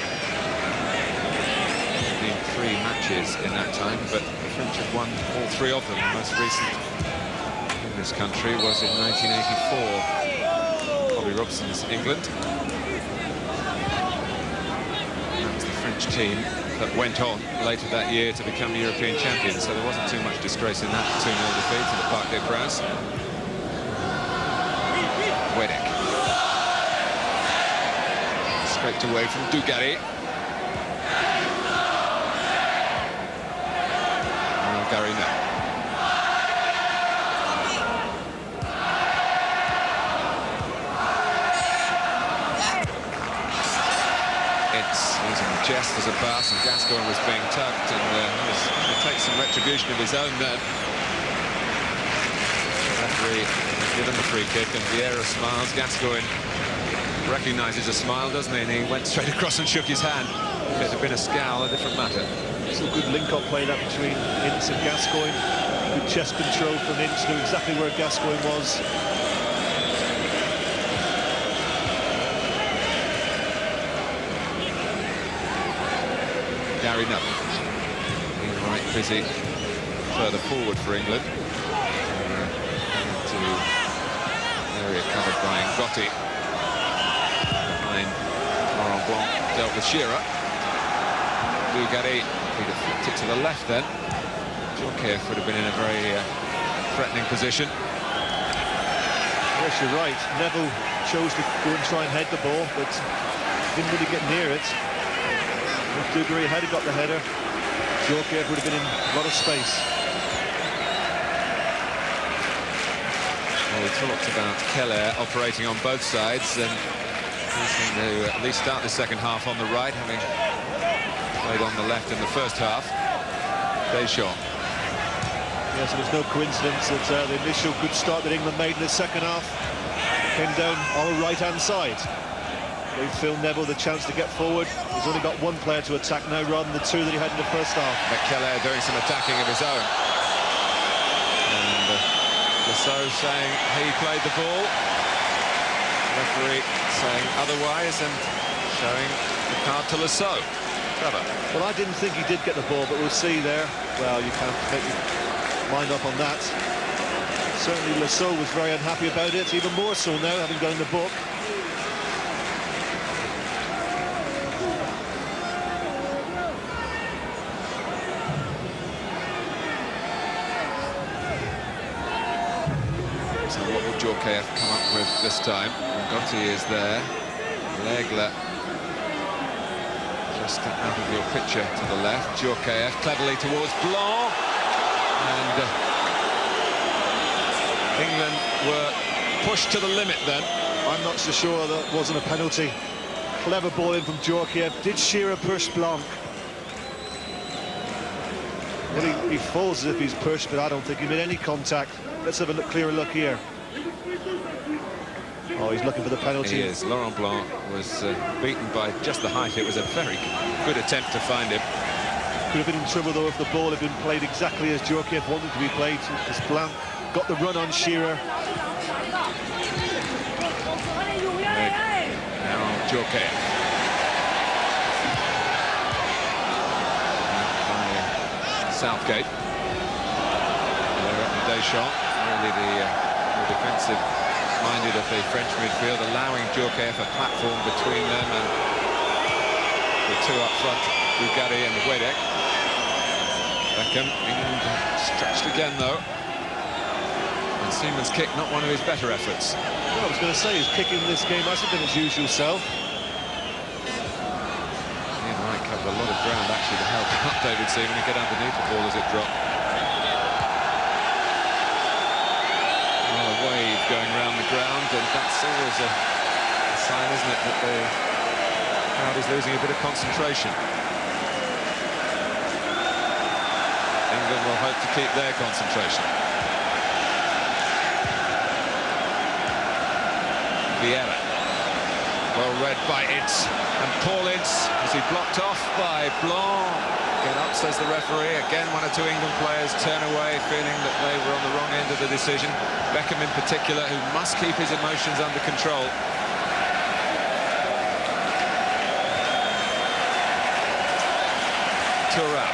have been 3 matches in that time, but the French have won all 3 of them. The most recent in this country was in 1984. Bobby Robson's England. That was the French team that went on later that year to become European champions, so there wasn't too much disgrace in that 2-0 defeat to the Parc des Princes. Weddock. Scraped away from Dugarry. Gary now. It's using the chest as a pass, and Gascoigne was being tugged, and he takes some retribution of his own then. The referee given the free kick, and Vieira smiles. Gascoigne recognises a smile, doesn't he? And he went straight across and shook his hand. If it had been a scowl, a different matter. It's a good link-up play that between Ince and Gascoigne. Good chest control from Ince, knew exactly where Gascoigne was. Gary Neville. Ian Wright busy further forward for England. To area covered by Ngotti. Behind Laurent Blanc, dealt with Shearer. Dugarry, he'd have flipped it to the left then. Djorkaeff would have been in a very threatening position. Yes, you're right. Neville chose to go and try and head the ball, but didn't really get near it. If Dugarry had got the header, Djorkaeff would have been in a lot of space. Well, we talked about Keller operating on both sides, and he's going to at least start the second half on the right, having played on the left in the first half. Deschamps. Yes, it was no coincidence that the initial good start that England made in the second half came down on the right-hand side. Gave Phil Neville the chance to get forward. He's only got 1 player to attack now rather than the 2 that he had in the first half. McKellar doing some attacking of his own. And Lasso saying he played the ball. Referee saying otherwise and showing the card to Lasso. Trevor. Well, I didn't think he did get the ball, but we'll see there. Well, you can't make your mind up on that. Certainly Lasso was very unhappy about it, even more so now, having done the book. So what will Djorkaeff come up with this time? Gotti is there. Legler just out of your picture to the left. Djorkaeff cleverly towards Blanc. And England were pushed to the limit then. I'm not so sure that wasn't a penalty. Clever ball in from Djorkaeff. Did Shearer push Blanc? Well, he falls as if he's pushed, but I don't think he made any contact. Let's have a clearer look here. Oh, he's looking for the penalty. He is. Laurent Blanc was beaten by just the height. It was a very good attempt to find him. Could have been in trouble, though, if the ball had been played exactly as Djorkaeff wanted to be played, because Blanc got the run on Shearer. Now Djorkaeff. By Southgate. Deschamps, really the more defensive-minded of the French midfield, allowing Djorkaeff a platform between them and the two up front, Bugatti and Wedek. Beckham, England stretched again though. And Seaman's kick, not one of his better efforts. Well, I was going to say, his kicking in this game hasn't been his usual self. Ian Wright covered a lot of ground actually to help out David Seaman and get underneath the ball as it dropped. Wave going around the ground, and that's always a sign, isn't it, that the crowd is losing a bit of concentration. England will hope to keep their concentration. Vieira. Well read by Ince, and Paul Ince, as he blocked off by Blanc. Get up, says the referee. Again, one or two England players turn away, feeling that they were on the wrong end of the decision. Beckham in particular, who must keep his emotions under control. Thuram.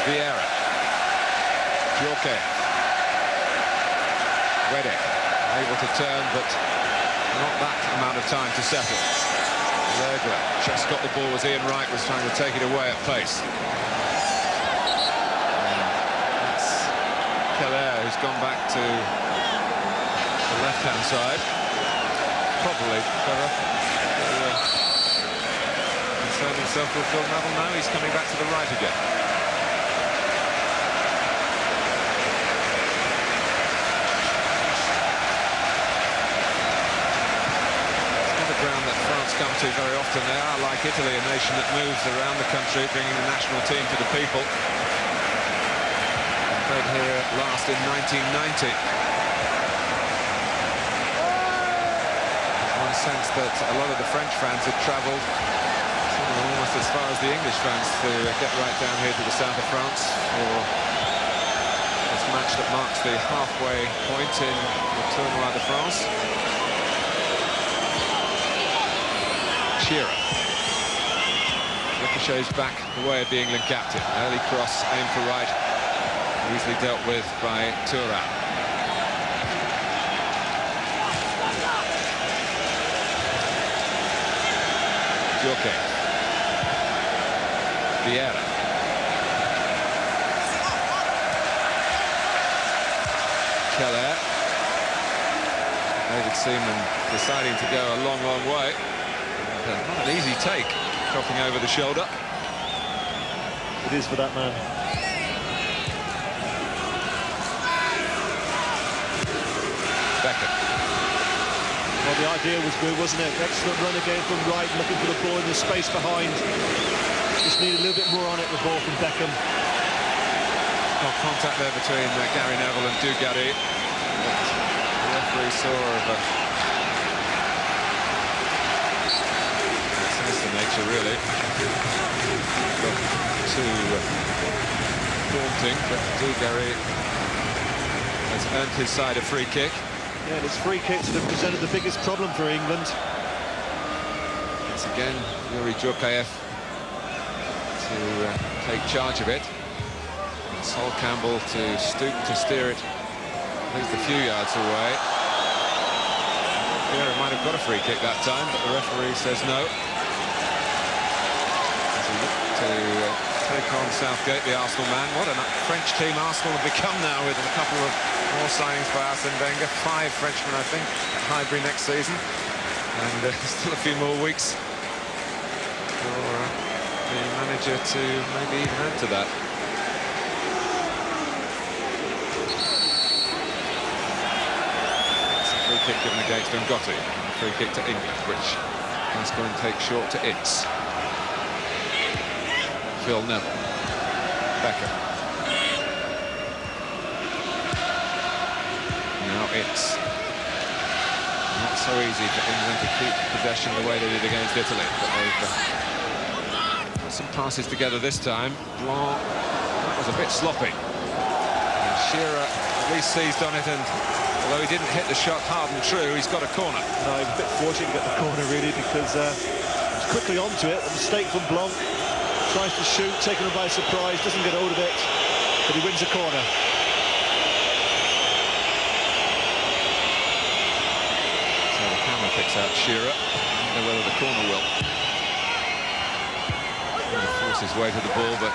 Vieira. Djorkaeff. Wedek. Able to turn, but not that amount of time to settle. Legler just got the ball as Ian Wright was trying to take it away at pace. That's Keller, who's gone back to the left-hand side. Probably Keller concerned himself with Phil Neville now. He's coming back to the right again. Come to very often. They are, like Italy, a nation that moves around the country, bringing the national team to the people. Played here last in 1990. There's one sense that a lot of the French fans had travelled almost as far as the English fans to get right down here to the south of France for this match that marks the halfway point in the Tournoi de France. Shearer. Ricochets back the way of the England captain. Early cross, aimed for right. Easily dealt with by Thuram. Djorkaeff. Vieira. Keller. David Seaman deciding to go a long, long way. Not an easy take, dropping over the shoulder. It is for that man. Beckham. Well, the idea was good, wasn't it? Excellent run again from Wright, looking for the ball in the space behind. Just needed a little bit more on it, the ball from Beckham. Got contact there between Gary Neville and Dugarry. The referee saw of sinister nature, really. Got two daunting, but Dugarry has earned his side a free kick. Yeah, it's free kicks that have presented the biggest problem for England. It's again Yuri Djorkaeff to take charge of it. And Sol Campbell to stoop to steer it at least a few yards away. Yeah, it might have got a free kick that time, but the referee says no. As he looked to take on Southgate, the Arsenal man. What a French team Arsenal have become now, with a couple of more signings by Arsene Wenger. 5 Frenchmen, I think, at Highbury next season. And still a few more weeks for the manager to maybe even add to that. It's a free kick given against Ngotti. Free kick to England, which Gascoigne takes short to Ince. Phil Neville. Becker. Now Ince. Not so easy for England to keep possession the way they did against Italy, but they've got some passes together this time. Blanc, that was a bit sloppy. And Shearer at least seized on it, and although he didn't hit the shot hard and true, he's got a corner. No, he's a bit fortunate to get the corner, really, because he's quickly onto it. A mistake from Blanc. Tries to shoot, taken him by surprise, doesn't get hold of it, but he wins a corner. So the camera picks out Shearer. I don't know whether the corner will. Trying to force his way to the ball, but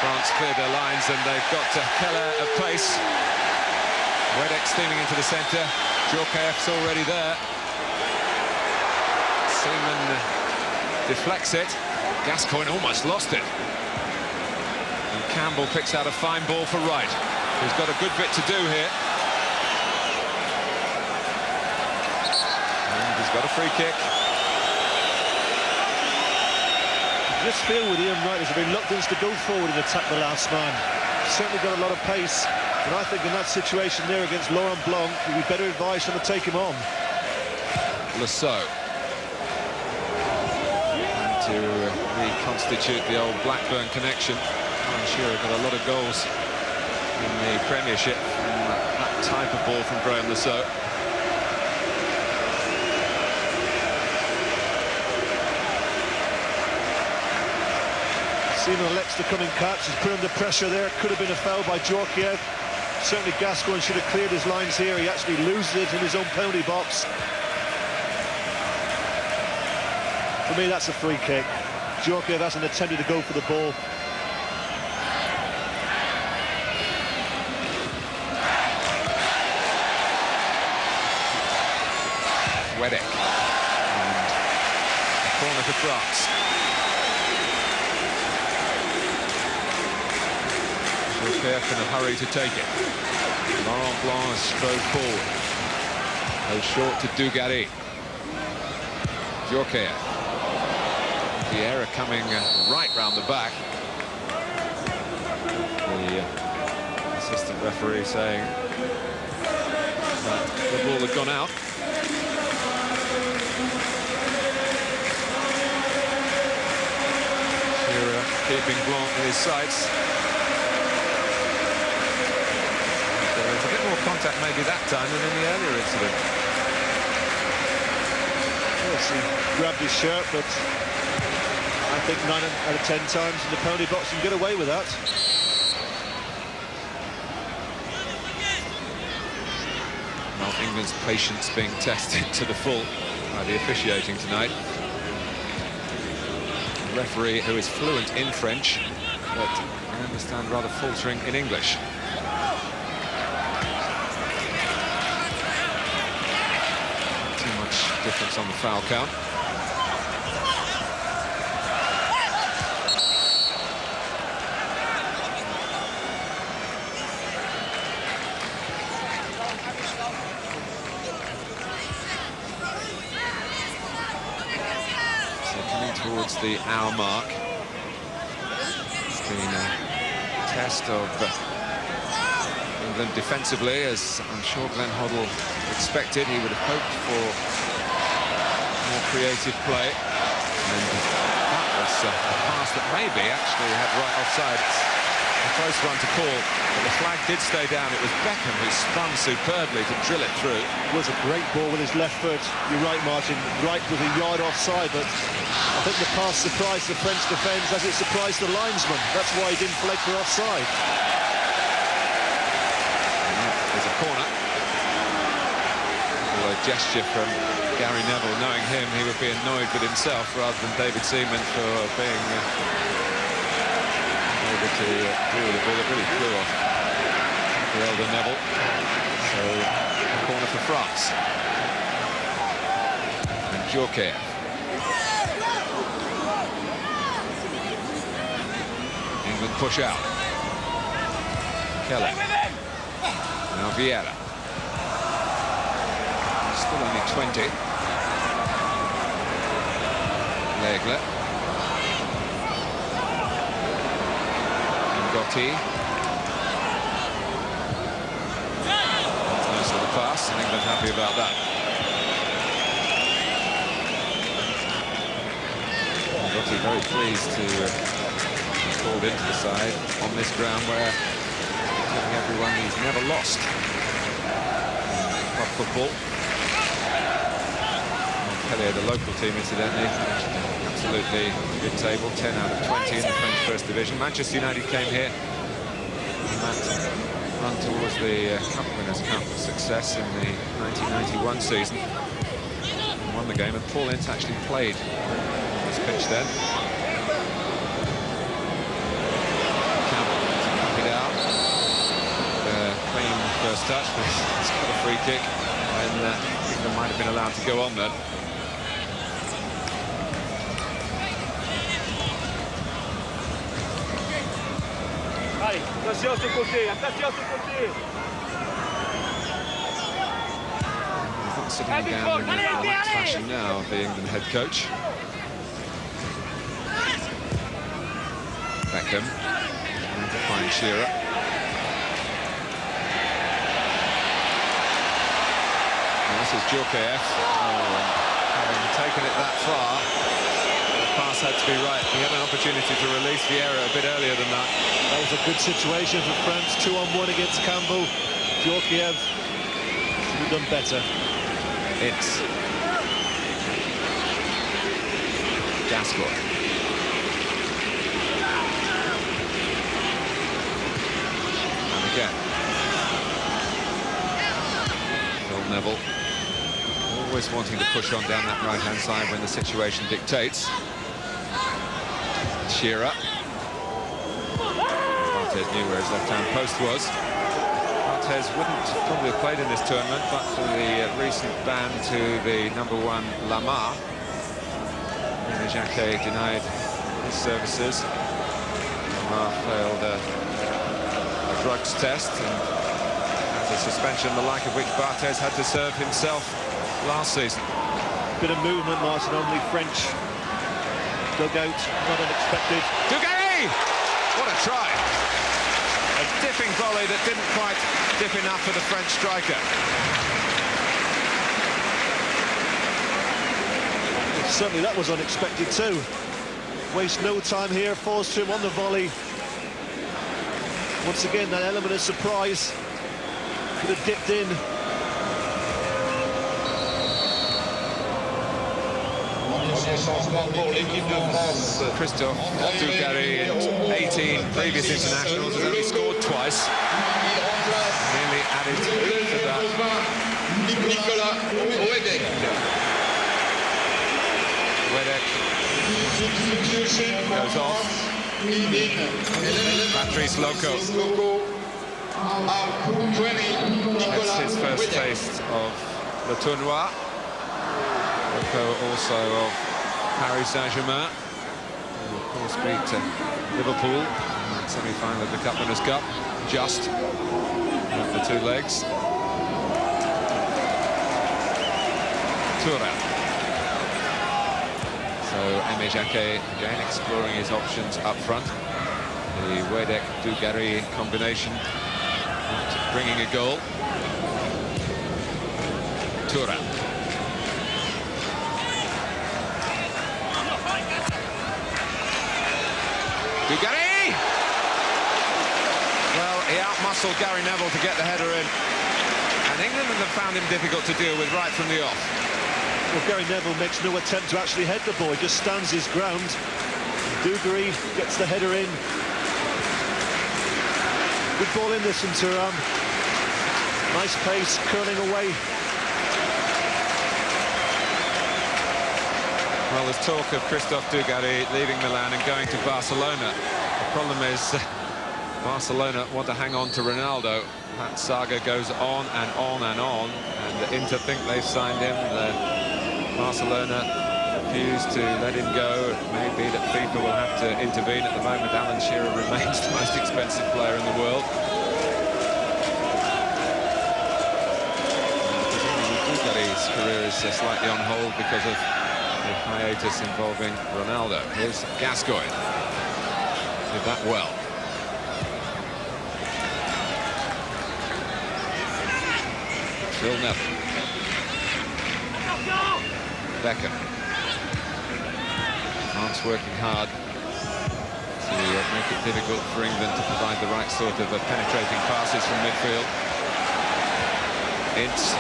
France cleared their lines, and they've got Keller at pace. Wedek steaming into the centre. Djorkaeff's already there. Seaman deflects it. Gascoigne almost lost it. And Campbell picks out a fine ball for Wright, who's got a good bit to do here. And he's got a free kick. You just feel with Ian Wright there's a reluctance to go forward and attack the last man. He's certainly got a lot of pace, and I think in that situation there against Laurent Blanc, he'd be better advised to take him on. Lasso. To reconstitute the old Blackburn connection. I'm sure he got a lot of goals in the Premiership from that type of ball from Graham Lasso. Seaman elects to come in catch. He's put under pressure there. Could have been a foul by Djorkaeff. Certainly Gascoigne should have cleared his lines here. He actually loses it in his own penalty box. For me, that's a free kick. Djorkaeff hasn't attempted to go for the ball. Wedek. And a corner for France. Djorkaeff in a hurry to take it. Laurent Blanc has strode forward. Goes short to Dugarry. Djorkaeff. The error coming right round the back. The assistant referee saying that the ball had gone out. Shearer keeping Blanc in his sights. There was a bit more contact maybe that time than in the earlier incident. Yes, he grabbed his shirt, but I think 9 out of 10 times in the penalty box you can get away with that. Well, England's patience being tested to the full by the officiating tonight. A referee who is fluent in French, but I understand rather faltering in English. Too much difference on the foul count. Towards the hour mark. It's been a test of England defensively, as I'm sure Glenn Hoddle expected. He would have hoped for more creative play. And that was a pass that maybe actually had right offside. It's a close one to call, but the flag did stay down. It was Beckham who spun superbly to drill it through. It was a great ball with his left foot. You're right, Martin. Right was a yard offside, but I think the pass surprised the French defence as it surprised the linesman. That's why he didn't flag for offside. There's a corner. A gesture from Gary Neville. Knowing him, he would be annoyed with himself rather than David Seaman for being able to deal with the ball. It really flew off the elder Neville. So, a corner for France. And Djorkaeff. England push out. Keller. Now Vieira. Still only 20. Legler. And Gotti. That's nice little pass, and England happy about that. And Gotti very pleased to be called into the side on this ground where telling everyone he's never lost club football. Montpellier, the local team, incidentally, absolutely mid-table, 10 out of 20 in the French First Division. Manchester United came here and that run towards the Cup Winners' Cup success in the 1991 season. And won the game, and Paul Ince actually played on this pitch then. Campbell to it out. Clean first touch, but he's got a free kick, and England might have been allowed to go on then. Attention ce côté, attention ce côté. He's not sitting down in relaxed fashion now, the England head coach. Beckham trying to find Shearer. And this is Djorkaeff. Having taken it that far, the pass had to be right. He had an opportunity to release Vieira a bit earlier than that. That was a good situation for France. 2-on-1 against Campbell. Djorkaeff should have done better. It's Gascoigne. And again. Phil Neville always wanting to push on down that right-hand side when the situation dictates. Shearer. Barthez knew where his left-hand post was. Barthez wouldn't probably have played in this tournament, but for the recent ban to the #1 Lamar. And Jacquet denied his services. Lamar failed a drugs test and has a suspension the like of which Barthez had to serve himself last season. Bit of movement, Martin, on the French dugout, not unexpected. Dugarry! What a try! A dipping volley that didn't quite dip enough for the French striker. Certainly that was unexpected too. Waste no time here, falls to him on the volley. Once again, that element of surprise. Could have dipped in. Christophe Dugarry, in 18 previous internationals, has only scored twice. Nearly added to that. Wedek goes off. Patrice Loco. That's his first taste of the Tournoi. Loco also of Paris Saint-Germain, who of course beat Liverpool in that semi-final of the Cup Winners' Cup, just of the two legs. Tourelle. So Aimé Jacquet again exploring his options up front. The Wedek-Dugarry combination not bringing a goal. Tourelle. Dugarry! Well, he outmuscled Gary Neville to get the header in. And England have found him difficult to deal with right from the off. Well, Gary Neville makes no attempt to actually head the ball, he just stands his ground. Dugarry gets the header in. Good ball in this from Thuram. Nice pace, curling away. Well, there's talk of Christophe Dugarry leaving Milan and going to Barcelona. The problem is Barcelona want to hang on to Ronaldo. That saga goes on and on and on, and Inter think they've signed him. Barcelona refused to let him go. It may be that FIFA will have to intervene. At the moment, Alan Shearer remains the most expensive player in the world. Dugarry's career is slightly on hold because of the hiatus involving Ronaldo. Here's Gascoigne. Did that well. Phil Neville. Beckham. France working hard to make it difficult for England to provide the right sort of penetrating passes from midfield. Ince.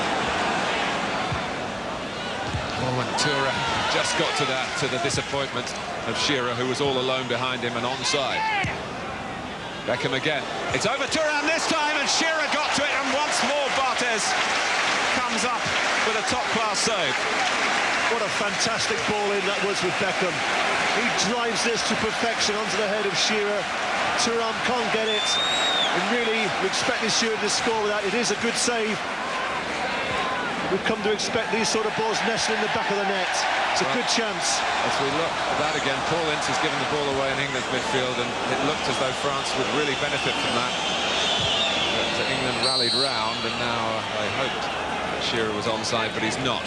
Oh, and Thuram just got to that, to the disappointment of Shearer, who was all alone behind him and onside. Beckham again. It's over Thuram this time, and Shearer got to it, and once more Barthez comes up with a top-class save. What a fantastic ball in that was with Beckham. He drives this to perfection onto the head of Shearer. Thuram can't get it. And really, we expected Shearer to score with that. It is a good save. We've come to expect these sort of balls nesting in the back of the net. It's a good chance. As we look at that again, Paul Ince has given the ball away in England's midfield, and it looked as though France would really benefit from that. But England rallied round, and now they hoped that Shearer was onside, but he's not.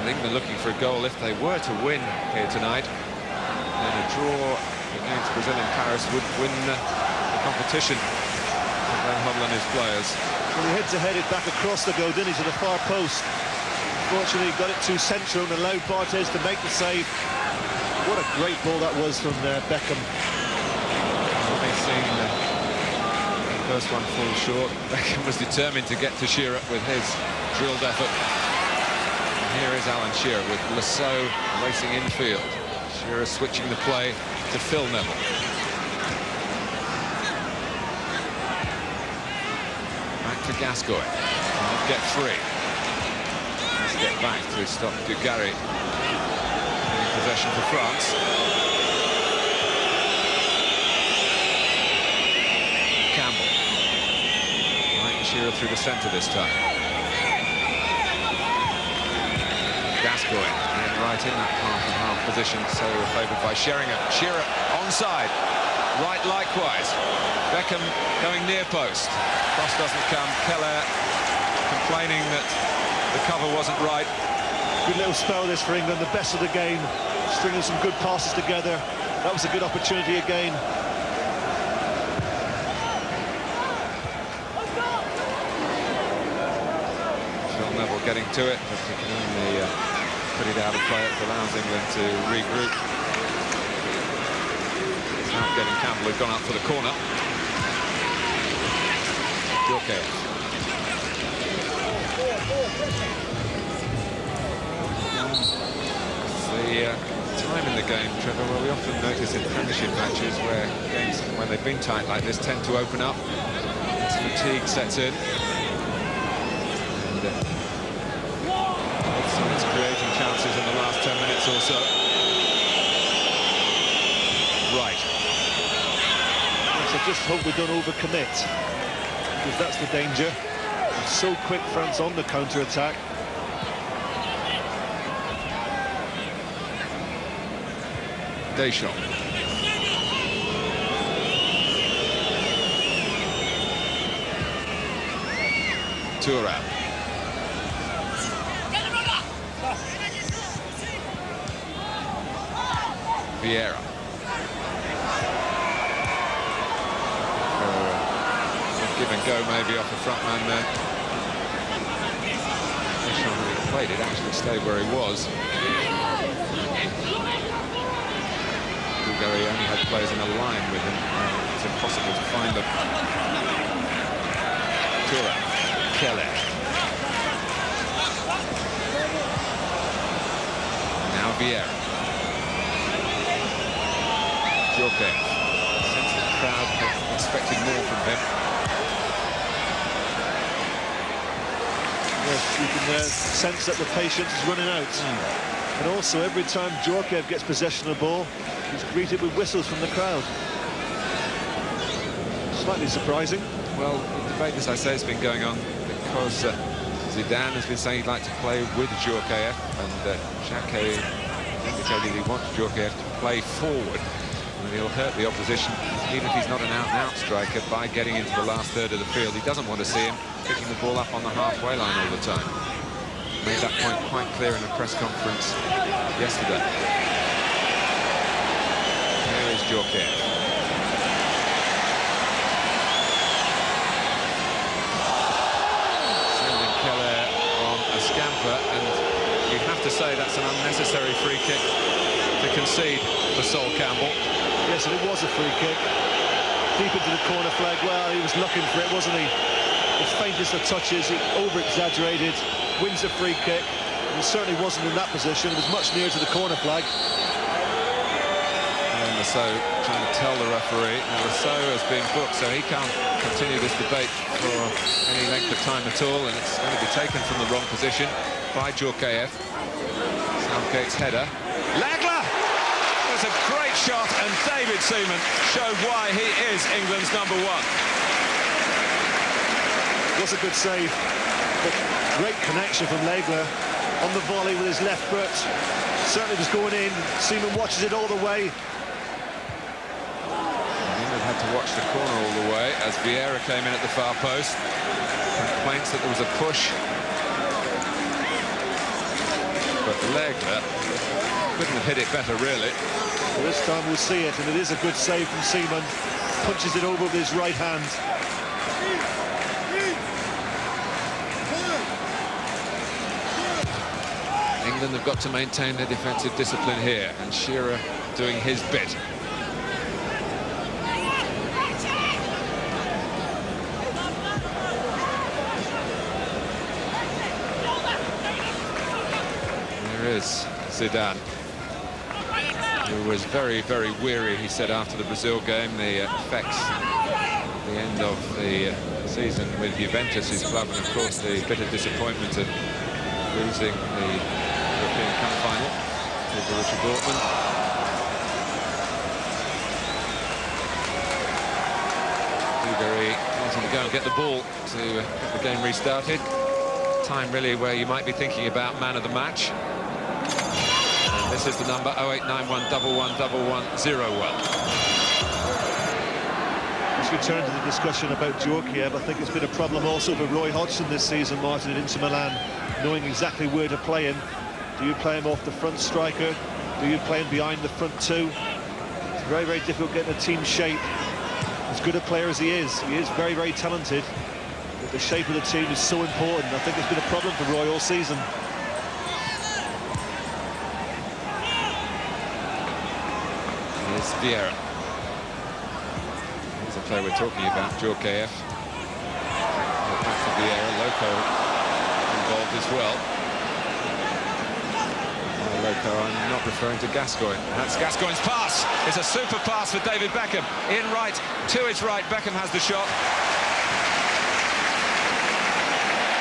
And England looking for a goal if they were to win here tonight. And a draw against Brazil in Paris would win the competition. Van Hoddle and his players. Well, he head-to-head it back across the goal, didn't he, to the far post. Fortunately, he got it too central and allowed Barthez to make the save. What a great ball that was from Beckham. Having seen the first one fall short, Beckham was determined to get to Shearer with his drilled effort. And here is Alan Shearer with Lasso racing infield. Shearer switching the play to Phil Neville. To Gascoigne, get free. Let's get back to stop Dugarry in possession for France. Campbell. Right, Shearer through the centre this time. Gascoigne, and right in that half-and-half position, so favoured by Sheringham. Shearer onside. Right, likewise. Beckham going near post. Cross doesn't come. Keller complaining that the cover wasn't right. Good little spell this for England, the best of the game. Stringing some good passes together. That was a good opportunity again. Phil Neville getting to it, but he can only put it out of play. It allows England to regroup. Now getting Campbell, who'd gone up for the corner. Okay. The time in the game, Trevor, well, we often notice in Premiership matches where games, when they've been tight like this, tend to open up as fatigue sets in. And both sides creating chances in the last 10 minutes or so. Right. So just hope we don't overcommit, because that's the danger. It's so quick, France on the counter-attack. Deschamps. Thuram. Vieira. Give and go maybe off the front man there. afraid he'd actually stayed where he was. Bulgaria only had players in a line with him. It's impossible to find them. Tura, Kelle. Now Vieira. Djorkaeff. Sense the crowd expected more from him. Yes, you can sense that the patience is running out. And also, every time Djorkaeff gets possession of the ball, he's greeted with whistles from the crowd. Slightly surprising. Well, the debate, as I say, has been going on because Zidane has been saying he'd like to play with Djorkaeff, and Xhaka indicated he wants Djorkaeff to play forward, and he'll hurt the opposition, even if he's not an out-and-out striker, by getting into the last third of the field. He doesn't want to see him picking the ball up on the halfway line all the time. Made that point quite clear in a press conference yesterday. Here is Djorkaeff. Sending Kelle on a scamper, and you have to say that's an unnecessary free kick to concede for Sol Campbell. Yes, and it was a free kick. Deep into the corner flag. Well, he was looking for it, wasn't he? The faintest of touches, he over-exaggerated, wins a free kick. He certainly wasn't in that position. It was much nearer to the corner flag. And Lasso trying to tell the referee. Now, Lasso has been booked, so he can't continue this debate for any length of time at all, and it's going to be taken from the wrong position by Djorkaeff. Southgate's header. Legler! It was a great shot, and David Seaman showed why he is England's #1. Was a good save, but great connection from Legler on the volley with his left foot. Certainly was going in. Seaman watches it all the way. England had to watch the corner all the way as Vieira came in at the far post. Complaints that there was a push. But Legler couldn't have hit it better, really. Well, this time we'll see it, and it is a good save from Seaman. Punches it over with his right hand. England have got to maintain their defensive discipline here, and Shearer doing his bit. There is Zidane, who was very, very weary, he said, after the Brazil game. The effects at the end of the season with Juventus, his club, and of course the bitter disappointment of losing the European Cup final to Borussia Dortmund. Bulgaria wanting to go and get the ball to get the game restarted. Time really where you might be thinking about man of the match. And this is the number 0891 111101. Let's return to the discussion about Djorkaeff. I think it's been a problem also for Roy Hodgson this season, Martin, at Inter Milan, knowing exactly where to play him. Do you play him off the front striker? Do you play him behind the front two? It's very, very difficult getting a team shape. As good a player as he is very, very talented. But the shape of the team is so important. I think it's been a problem for Roy all season. Here's Vieira. Here's a player we're talking about, Djorkaeff. Back to Vieira, Loco involved as well. Loco, I'm not referring to Gascoigne. That's Gascoigne's pass. It's a super pass for David Beckham. In right, to his right, Beckham has the shot.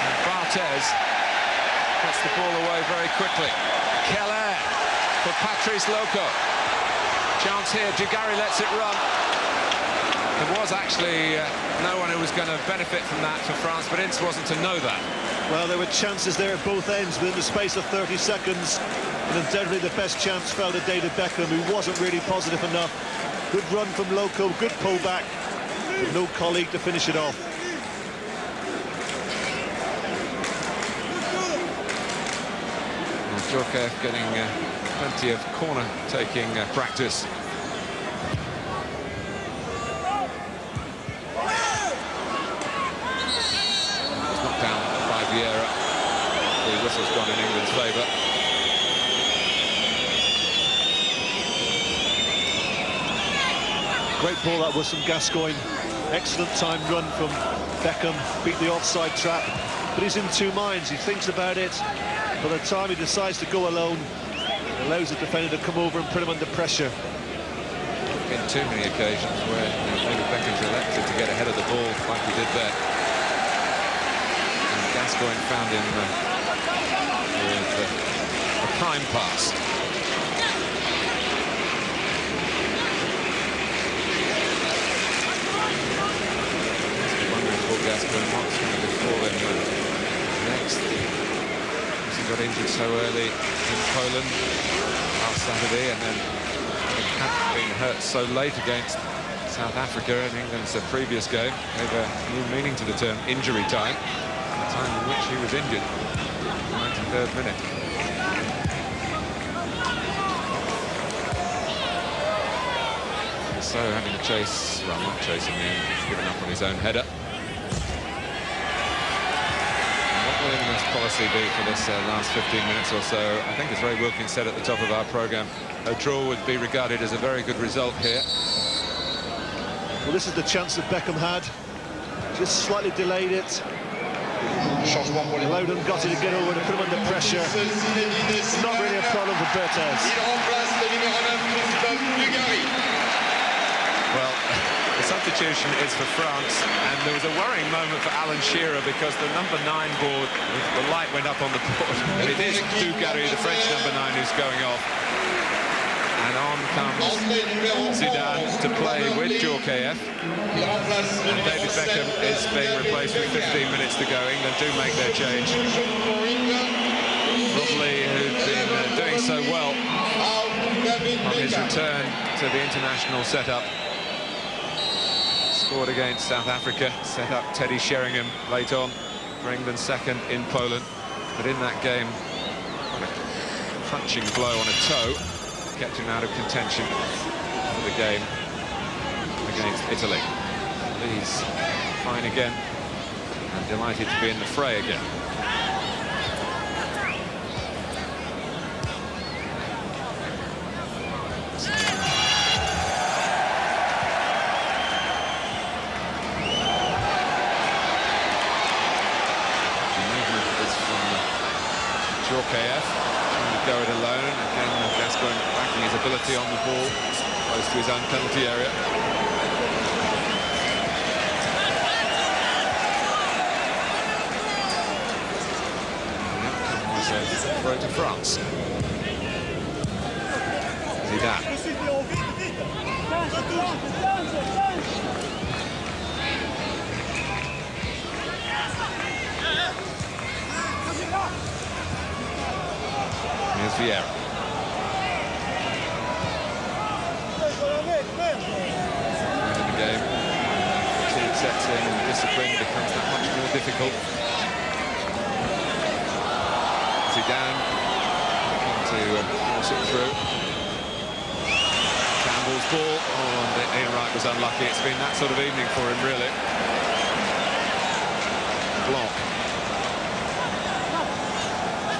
And Barthez gets the ball away very quickly. Kelle for Patrice Loco. Chance here, Dugarry lets it run. There was actually no one who was going to benefit from that for France, but Ince wasn't to know that. Well, there were chances there at both ends within the space of 30 seconds. And undoubtedly the best chance fell to David Beckham, who wasn't really positive enough. Good run from Loco, good pullback, but no colleague to finish it off. Djorkaeff getting plenty of corner-taking practice. Vieira. The whistle's gone in England's favour. Great ball that was from Gascoigne. Excellent time run from Beckham. Beat the offside trap. But he's in two minds. He thinks about it. By the time he decides to go alone, it allows the defender to come over and put him under pressure. Been too many occasions where maybe Beckham's elected to get ahead of the ball like he did there. And Gascoigne found him with a prime pass. Gascoigne what's going to befall him next. He got injured so early in Poland last Saturday, and then had been hurt so late against South Africa in England's previous game. Gave a new meaning to the term injury time, the time in which he was injured, 93rd minute. So having to chase, well, not chasing him, he's given up on his own header. What will England's policy be for this last 15 minutes or so? I think, as Ray Wilkins said at the top of our programme, a draw would be regarded as a very good result here. Well, this is the chance that Beckham had. Just slightly delayed it. Loudon got it to get over to put him under pressure. Not really a problem for Berthez. Well, the substitution is for France, and there was a worrying moment for Alan Shearer because the number 9 board, the light went up on the board, and it is Dugarry, the French number 9, who's going off. And on comes Zidane to play with Djorkaeff. And David Beckham is being replaced with 15 minutes to go. England do make their change. Rob Lee, who'd been doing so well on his return to the international setup, scored against South Africa, set up Teddy Sheringham late on for England's second in Poland. But in that game, quite a crunching blow on a toe kept him out of contention for the game against Italy. He's fine again and delighted to be in the fray again. Djorkaeff trying to go it alone. Again, Gascoigne backing his ability on the ball, close to his own penalty area. And the outcome was a throw to France. Zidane. Here's Vieira. In the game, fatigue sets in and discipline becomes that much more difficult. Zidane looking to force it through. Campbell's ball. Oh, and Ian Wright was unlucky. It's been that sort of evening for him, really. Blanc.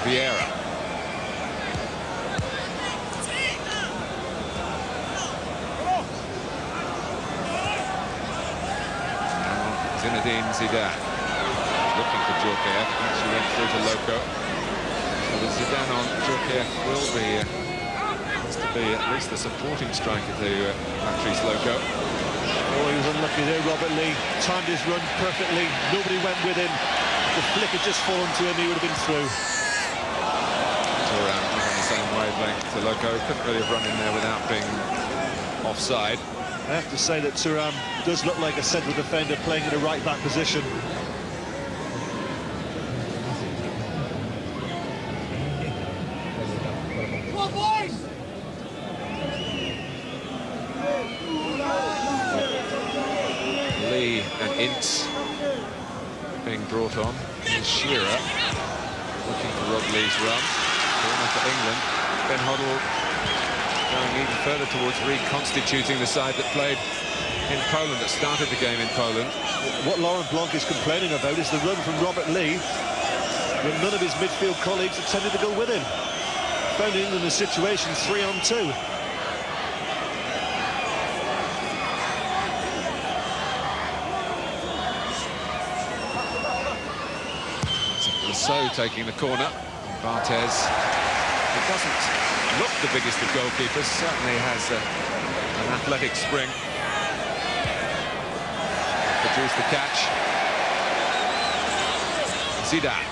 Vieira. Zinedine Zidane looking for Djorkaeff, actually went through to Loco. So with Zidane on, Djorkaeff will be has to be at least the supporting striker to Patrice Loco. Oh, he was unlucky there, Robert Lee. Timed his run perfectly. Nobody went with him. If the flick had just fallen to him, he would have been through. Thuram on the same wavelength to Loco. Couldn't really have run in there without being offside. I have to say that Thuram does look like a central defender playing in a right-back position. Lee and Ince being brought on. Here's Shearer looking for Rob Lee's run. Corner for England. Ben Hoddle going even further towards reconstituting the side that played in Poland, that started the game in Poland. What Laurent Blanc is complaining about is the run from Robert Lee. but none of his midfield colleagues attempted to go with him. Found England in a situation 3-on-2. So taking the corner, Barthez, who doesn't look the biggest of goalkeepers, certainly has an athletic spring. Produce the catch. Zidane.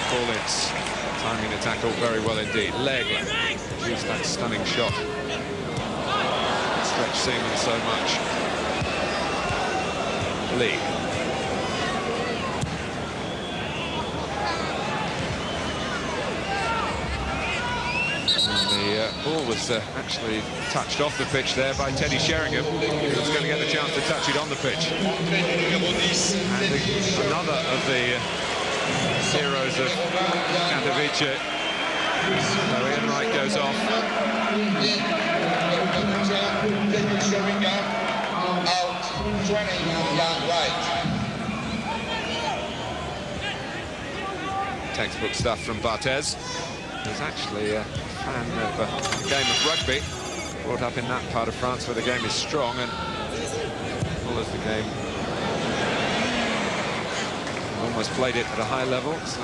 Paulitz timing the tackle very well indeed. Legler produced that stunning shot. Stretch Seaman so much. Lee. The ball was actually touched off the pitch there by Teddy Sheringham, who was going to get the chance to touch it on the pitch. And another of the heroes of Katowice. So Ian Wright goes off. Out, 20-yard right. Textbook stuff from Barthez, who's actually a fan of the game of rugby, brought up in that part of France where the game is strong, and well as the game almost played it at a high level, so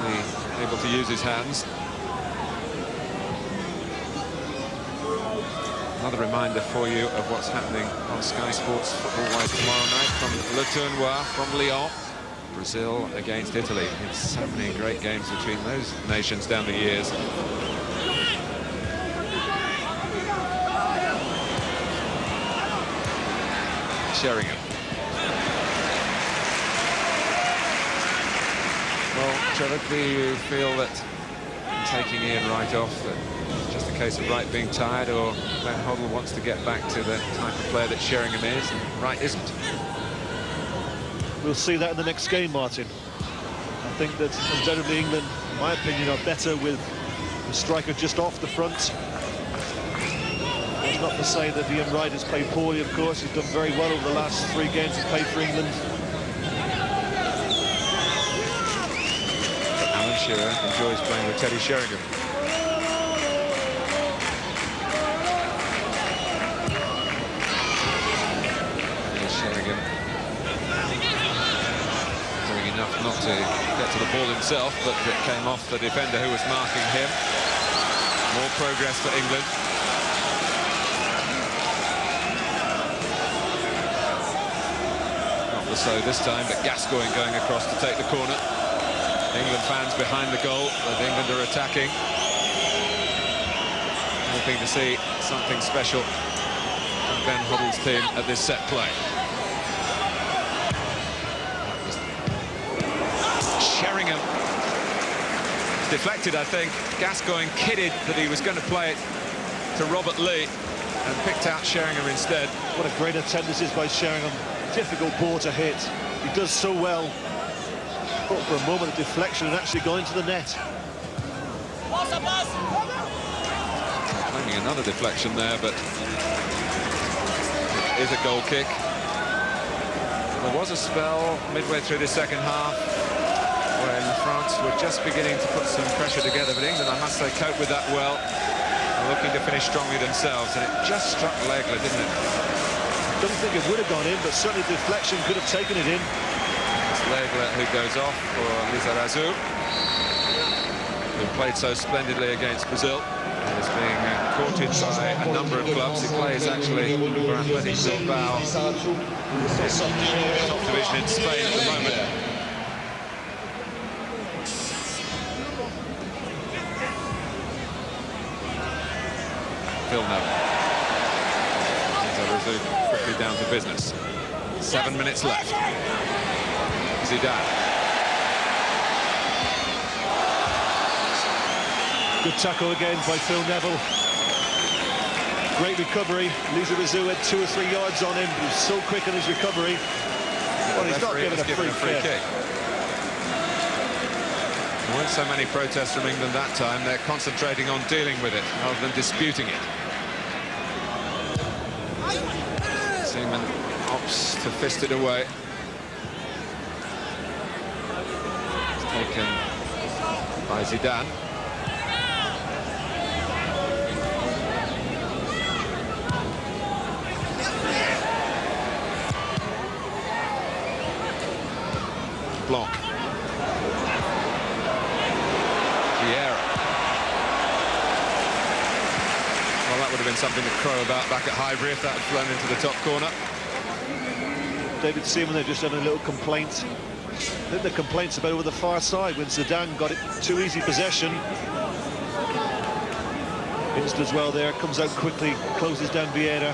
really able to use his hands. Another reminder for you of what's happening on Sky Sports football-wise tomorrow night from Le Tournoi, from Lyon. Brazil against Italy. It's so many great games between those nations down the years. Sheringham. Well, Trevor, do you feel that taking Ian Wright off, that it's just a case of Wright being tired, or Van Hoddle wants to get back to the type of player that Sheringham is and Wright isn't? We'll see that in the next game, Martin. I think that undoubtedly England, in my opinion, are better with the striker just off the front. That's not to say that Ian Wright has played poorly, of course. He's done very well over the last 3 games he's played for England. Alan Shearer enjoys playing with Teddy Sheringham. Sheringham doing enough not to get to the ball himself, but it came off the defender who was marking him. More progress for England. Not the so this time, but Gascoigne going across to take the corner. England fans behind the goal, but England are attacking. Hoping to see something special from Ben Hoddle's team at this set play. Sheringham deflected, I think. Gascoigne kidded that he was going to play it to Robert Lee and picked out Sheringham instead. What a great attempt this is by Sheringham. Difficult ball to hit. He does so well. But for a moment, a deflection and actually going to the net. Finding another deflection there, but it is a goal kick. There was a spell midway through the second half when France were just beginning to put some pressure together, but England, I must say, coped with that well, looking to finish strongly themselves, and it just struck Legler, didn't it? I don't think it would have gone in, but certainly deflection could have taken it in. It's Legler who goes off for Lizarazu, who played so splendidly against Brazil. And is being courted by a number of clubs. He plays actually for Athletic Bilbao, top division in Spain at the moment. Phil Neville. Lizarazu quickly down to business. 7 minutes left. Zidane. Good tackle again by Phil Neville. Great recovery. Lizarazu had 2 or 3 yards on him. He was so quick in his recovery. Well, he's not given a free kick. There weren't so many protests from England that time. They're concentrating on dealing with it rather than disputing it. Seaman opts to fist it away. taken by Zidane. Blanc. Vieira. Well, that would have been something to crow about back at Highbury if that had flown into the top corner. David Seaman, they're just having a little complaint. I think the complaint's about over the far side when Zidane got it too easy possession. Inst as well there, comes out quickly, closes down Vieira.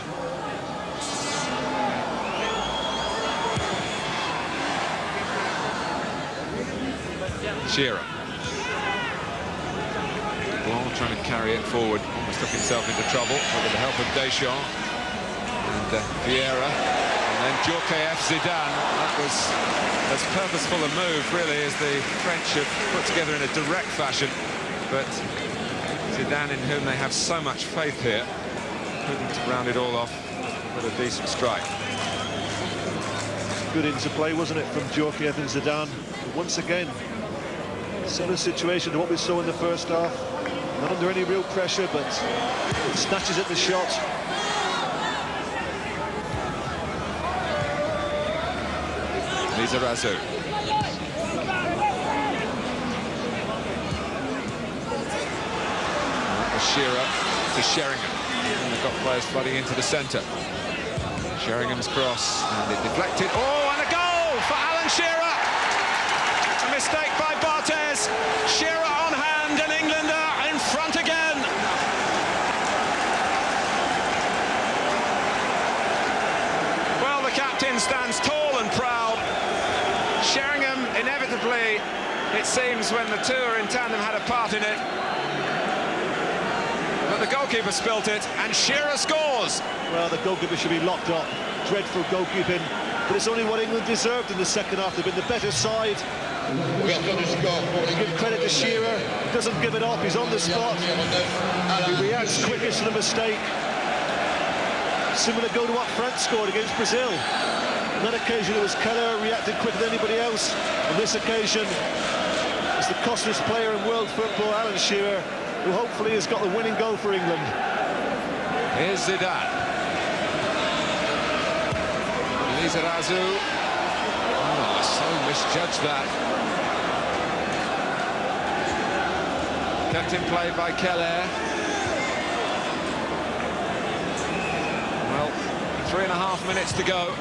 Shearer. Blanc trying to carry it forward, almost took himself into trouble, but with the help of Deschamps and Vieira, and then Djorkaeff, Zidane. That was as purposeful a move, really, as the French have put together in a direct fashion. But Zidane, in whom they have so much faith here, couldn't round it all off with a decent strike. Good interplay, wasn't it, from Djorkaeff and Zidane? But once again, similar situation to what we saw in the first half. Not under any real pressure, but it snatches at the shot. Lizarazu. Shearer to Sheringham. And they've got players flooding into the centre. Sheringham's cross, and it deflected. Oh, and a goal for Alan Shearer! A mistake by Barthez. Shearer on hand, and England are in front again. Well, the captain stands tall and proud. Sheringham, inevitably, it seems, when the two are in tandem, had a part in it. But the goalkeeper spilt it, and Shearer scores. Well, the goalkeeper should be locked up. Dreadful goalkeeping, but it's only what England deserved in the second half. They've been the better side. Give credit to Shearer. He doesn't give it up. He's on the spot. He reacts quickest to the mistake. Similar goal to what France scored against Brazil. On that occasion, it was Keller reacted quicker than anybody else. On this occasion, it's the costliest player in world football, Alan Shearer, who hopefully has got the winning goal for England. Here's Zidane. Lizarazu. Oh, so misjudged that. Kept in play by Keller. Well, 3.5 minutes to go.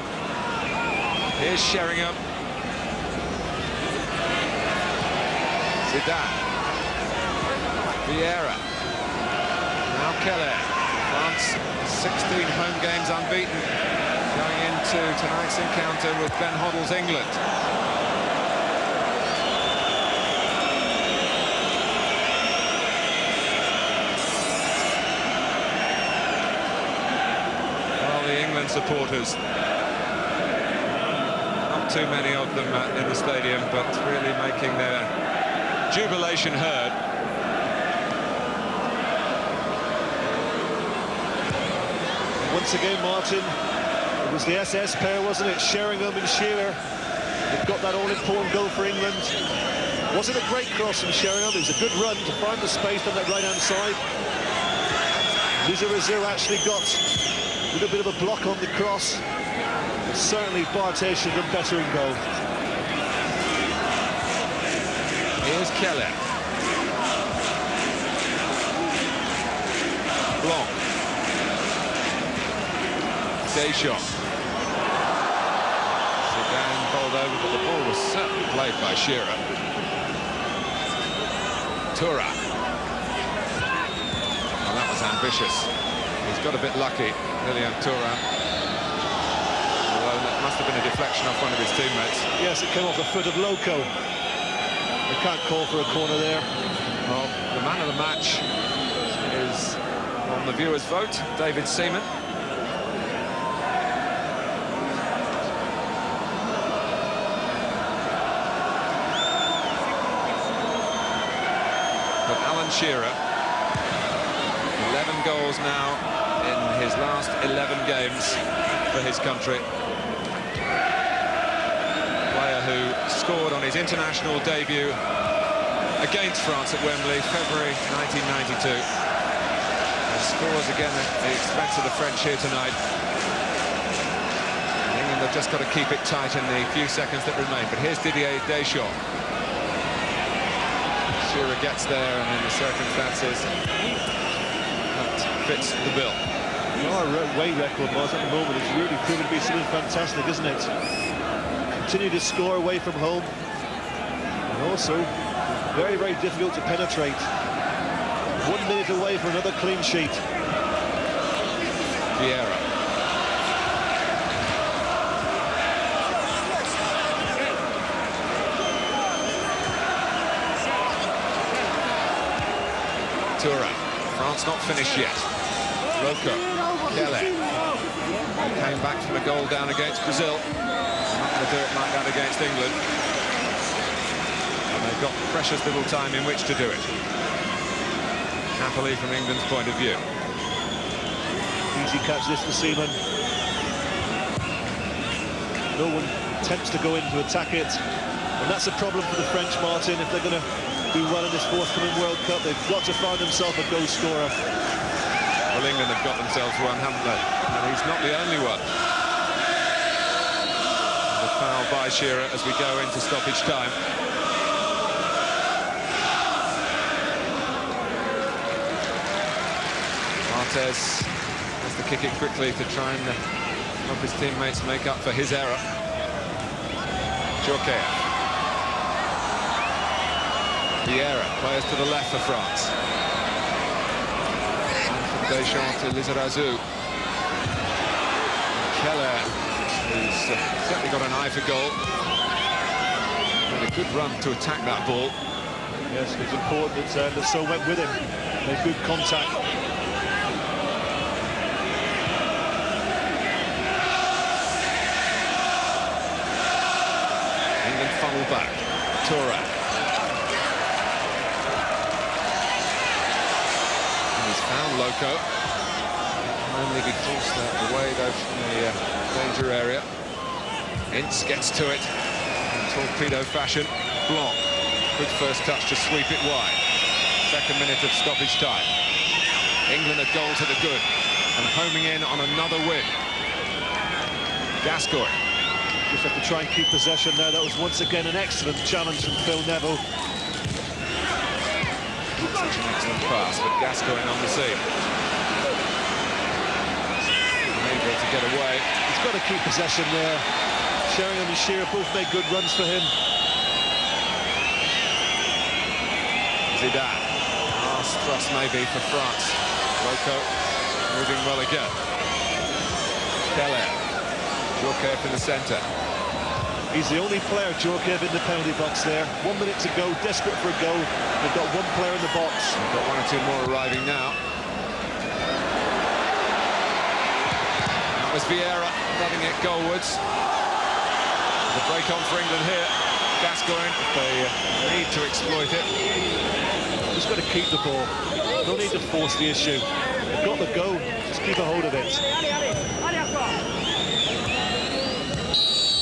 Here's Sheringham. Zidane. Vieira. Now Keller. France, 16 home games unbeaten, going into tonight's encounter with Ben Hoddle's England. Well, the England supporters, not too many of them in the stadium, but really making their jubilation heard. Once again, Martin, it was the SS pair, wasn't it? Sheringham and Shearer. They've got that all-important goal for England. Wasn't a great cross from Sheringham. It was a good run to find the space on that right-hand side. Lizarazu actually got a little bit of a block on the cross. But certainly Barthez should have done better in goal. Here's Keller. Blanc. Deschamps. Zidane bowled over, but the ball was certainly played by Shearer. Tournoi. Well, that was ambitious. He's got a bit lucky, Lilian Tournoi. Although that must have been a deflection off one of his teammates. Yes, it came off the foot of Loco. They can't call for a corner there. Well, the man of the match is on the viewers' vote, David Seaman. But Alan Shearer, 11 goals now in his last 11 games for his country. Player who scored on his international debut against France at Wembley, February 1992. And scores again at the expense of the French here tonight. And England have just got to keep it tight in the few seconds that remain. But here's Didier Deschamps. Shearer gets there, and in the circumstances, that fits the bill. Our away record, Mars, at the moment is really proving to be something fantastic, isn't it? Continue to score away from home, and also very, very difficult to penetrate. 1 minute away for another clean sheet. Vieira. Tournoi. France not finished yet. Rocco. Kelly. Came back from a goal down against Brazil. Not going to do it like that against England. And they've got precious little time in which to do it. Happily from England's point of view. Easy catch this for Seaman. No one attempts to go in to attack it. And that's a problem for the French, Martin. If they're going to do well in this forthcoming World Cup, they've got to find themselves a goal scorer. Well, England have got themselves one, haven't they? And he's not the only one. The foul by Shearer as we go into stoppage time. Martez has to kick it quickly to try and help his teammates make up for his error. Joker. Vieira, players to the left for France. And from Deschamps to Lizarazu. Keller, who's certainly got an eye for goal. Made a good run to attack that ball. Yes, it's important that So went with him. Made good contact. England funnel back. Tournoi. Found Loco. Only be forced away though from the danger area. Ince gets to it in torpedo fashion. Blanc, good first touch to sweep it wide. Second minute of stoppage time. England a goal to the good and homing in on another win. Gascoigne. Just have to try and keep possession there. That was once again an excellent challenge from Phil Neville. Such an excellent pass, but Gascoigne on the scene. Unable to get away. He's got to keep possession there. Sheringham and Shearer both made good runs for him. Zidane. Last thrust maybe for France. Loco moving well again. Keller. Djorkaeff in the centre. He's the only player, Djorkaeff, in the penalty box there. 1 minute to go, desperate for a goal. They've got one player in the box. We've got one or two more arriving now. That was Vieira letting it goalwards. There's a break on for England here. Gascoigne, if they need to exploit it. Just got to keep the ball. No need to force the issue. They've got the go, just keep a hold of it.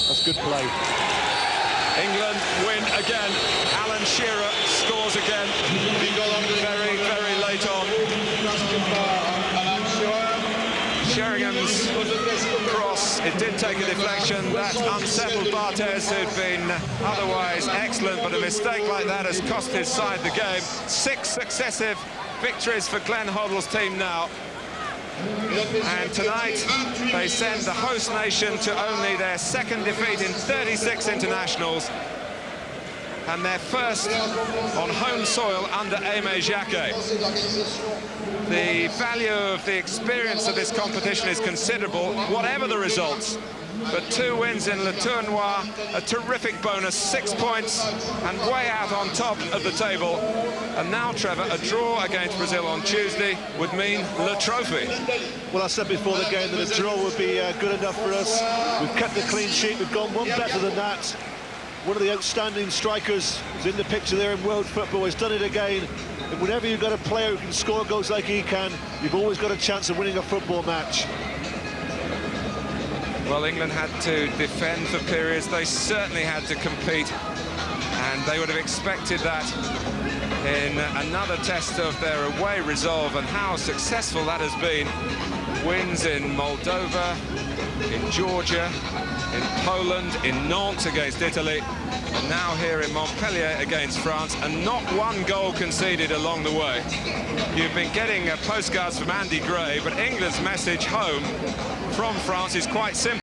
That's good play. England win again. Alan Shearer scores again. Very, very late on. Sheringham's cross, it did take a deflection. That unsettled Barthez, who'd been otherwise excellent, but a mistake like that has cost his side the game. 6 successive victories for Glenn Hoddle's team now. And tonight they send the host nation to only their second defeat in 36 internationals and their first on home soil under Aimé Jacquet. The value of the experience of this competition is considerable, whatever the results. But 2 wins in Le Tournoi, a terrific bonus, 6 points, and way out on top of the table. And now, Trevor, a draw against Brazil on Tuesday would mean Le Trophy. Well, I said before the game that a draw would be good enough for us. We've kept the clean sheet, we've gone one better than that. One of the outstanding strikers who's in the picture there in world football has done it again. And whenever you've got a player who can score goals like he can, you've always got a chance of winning a football match. Well, England had to defend for periods. They certainly had to compete and they would have expected that in another test of their away resolve, and how successful that has been. Wins in Moldova, in Georgia, in Poland, in Nantes against Italy, and now here in Montpellier against France, and not one goal conceded along the way. You've been getting postcards from Andy Gray, but England's message home from France is quite simple.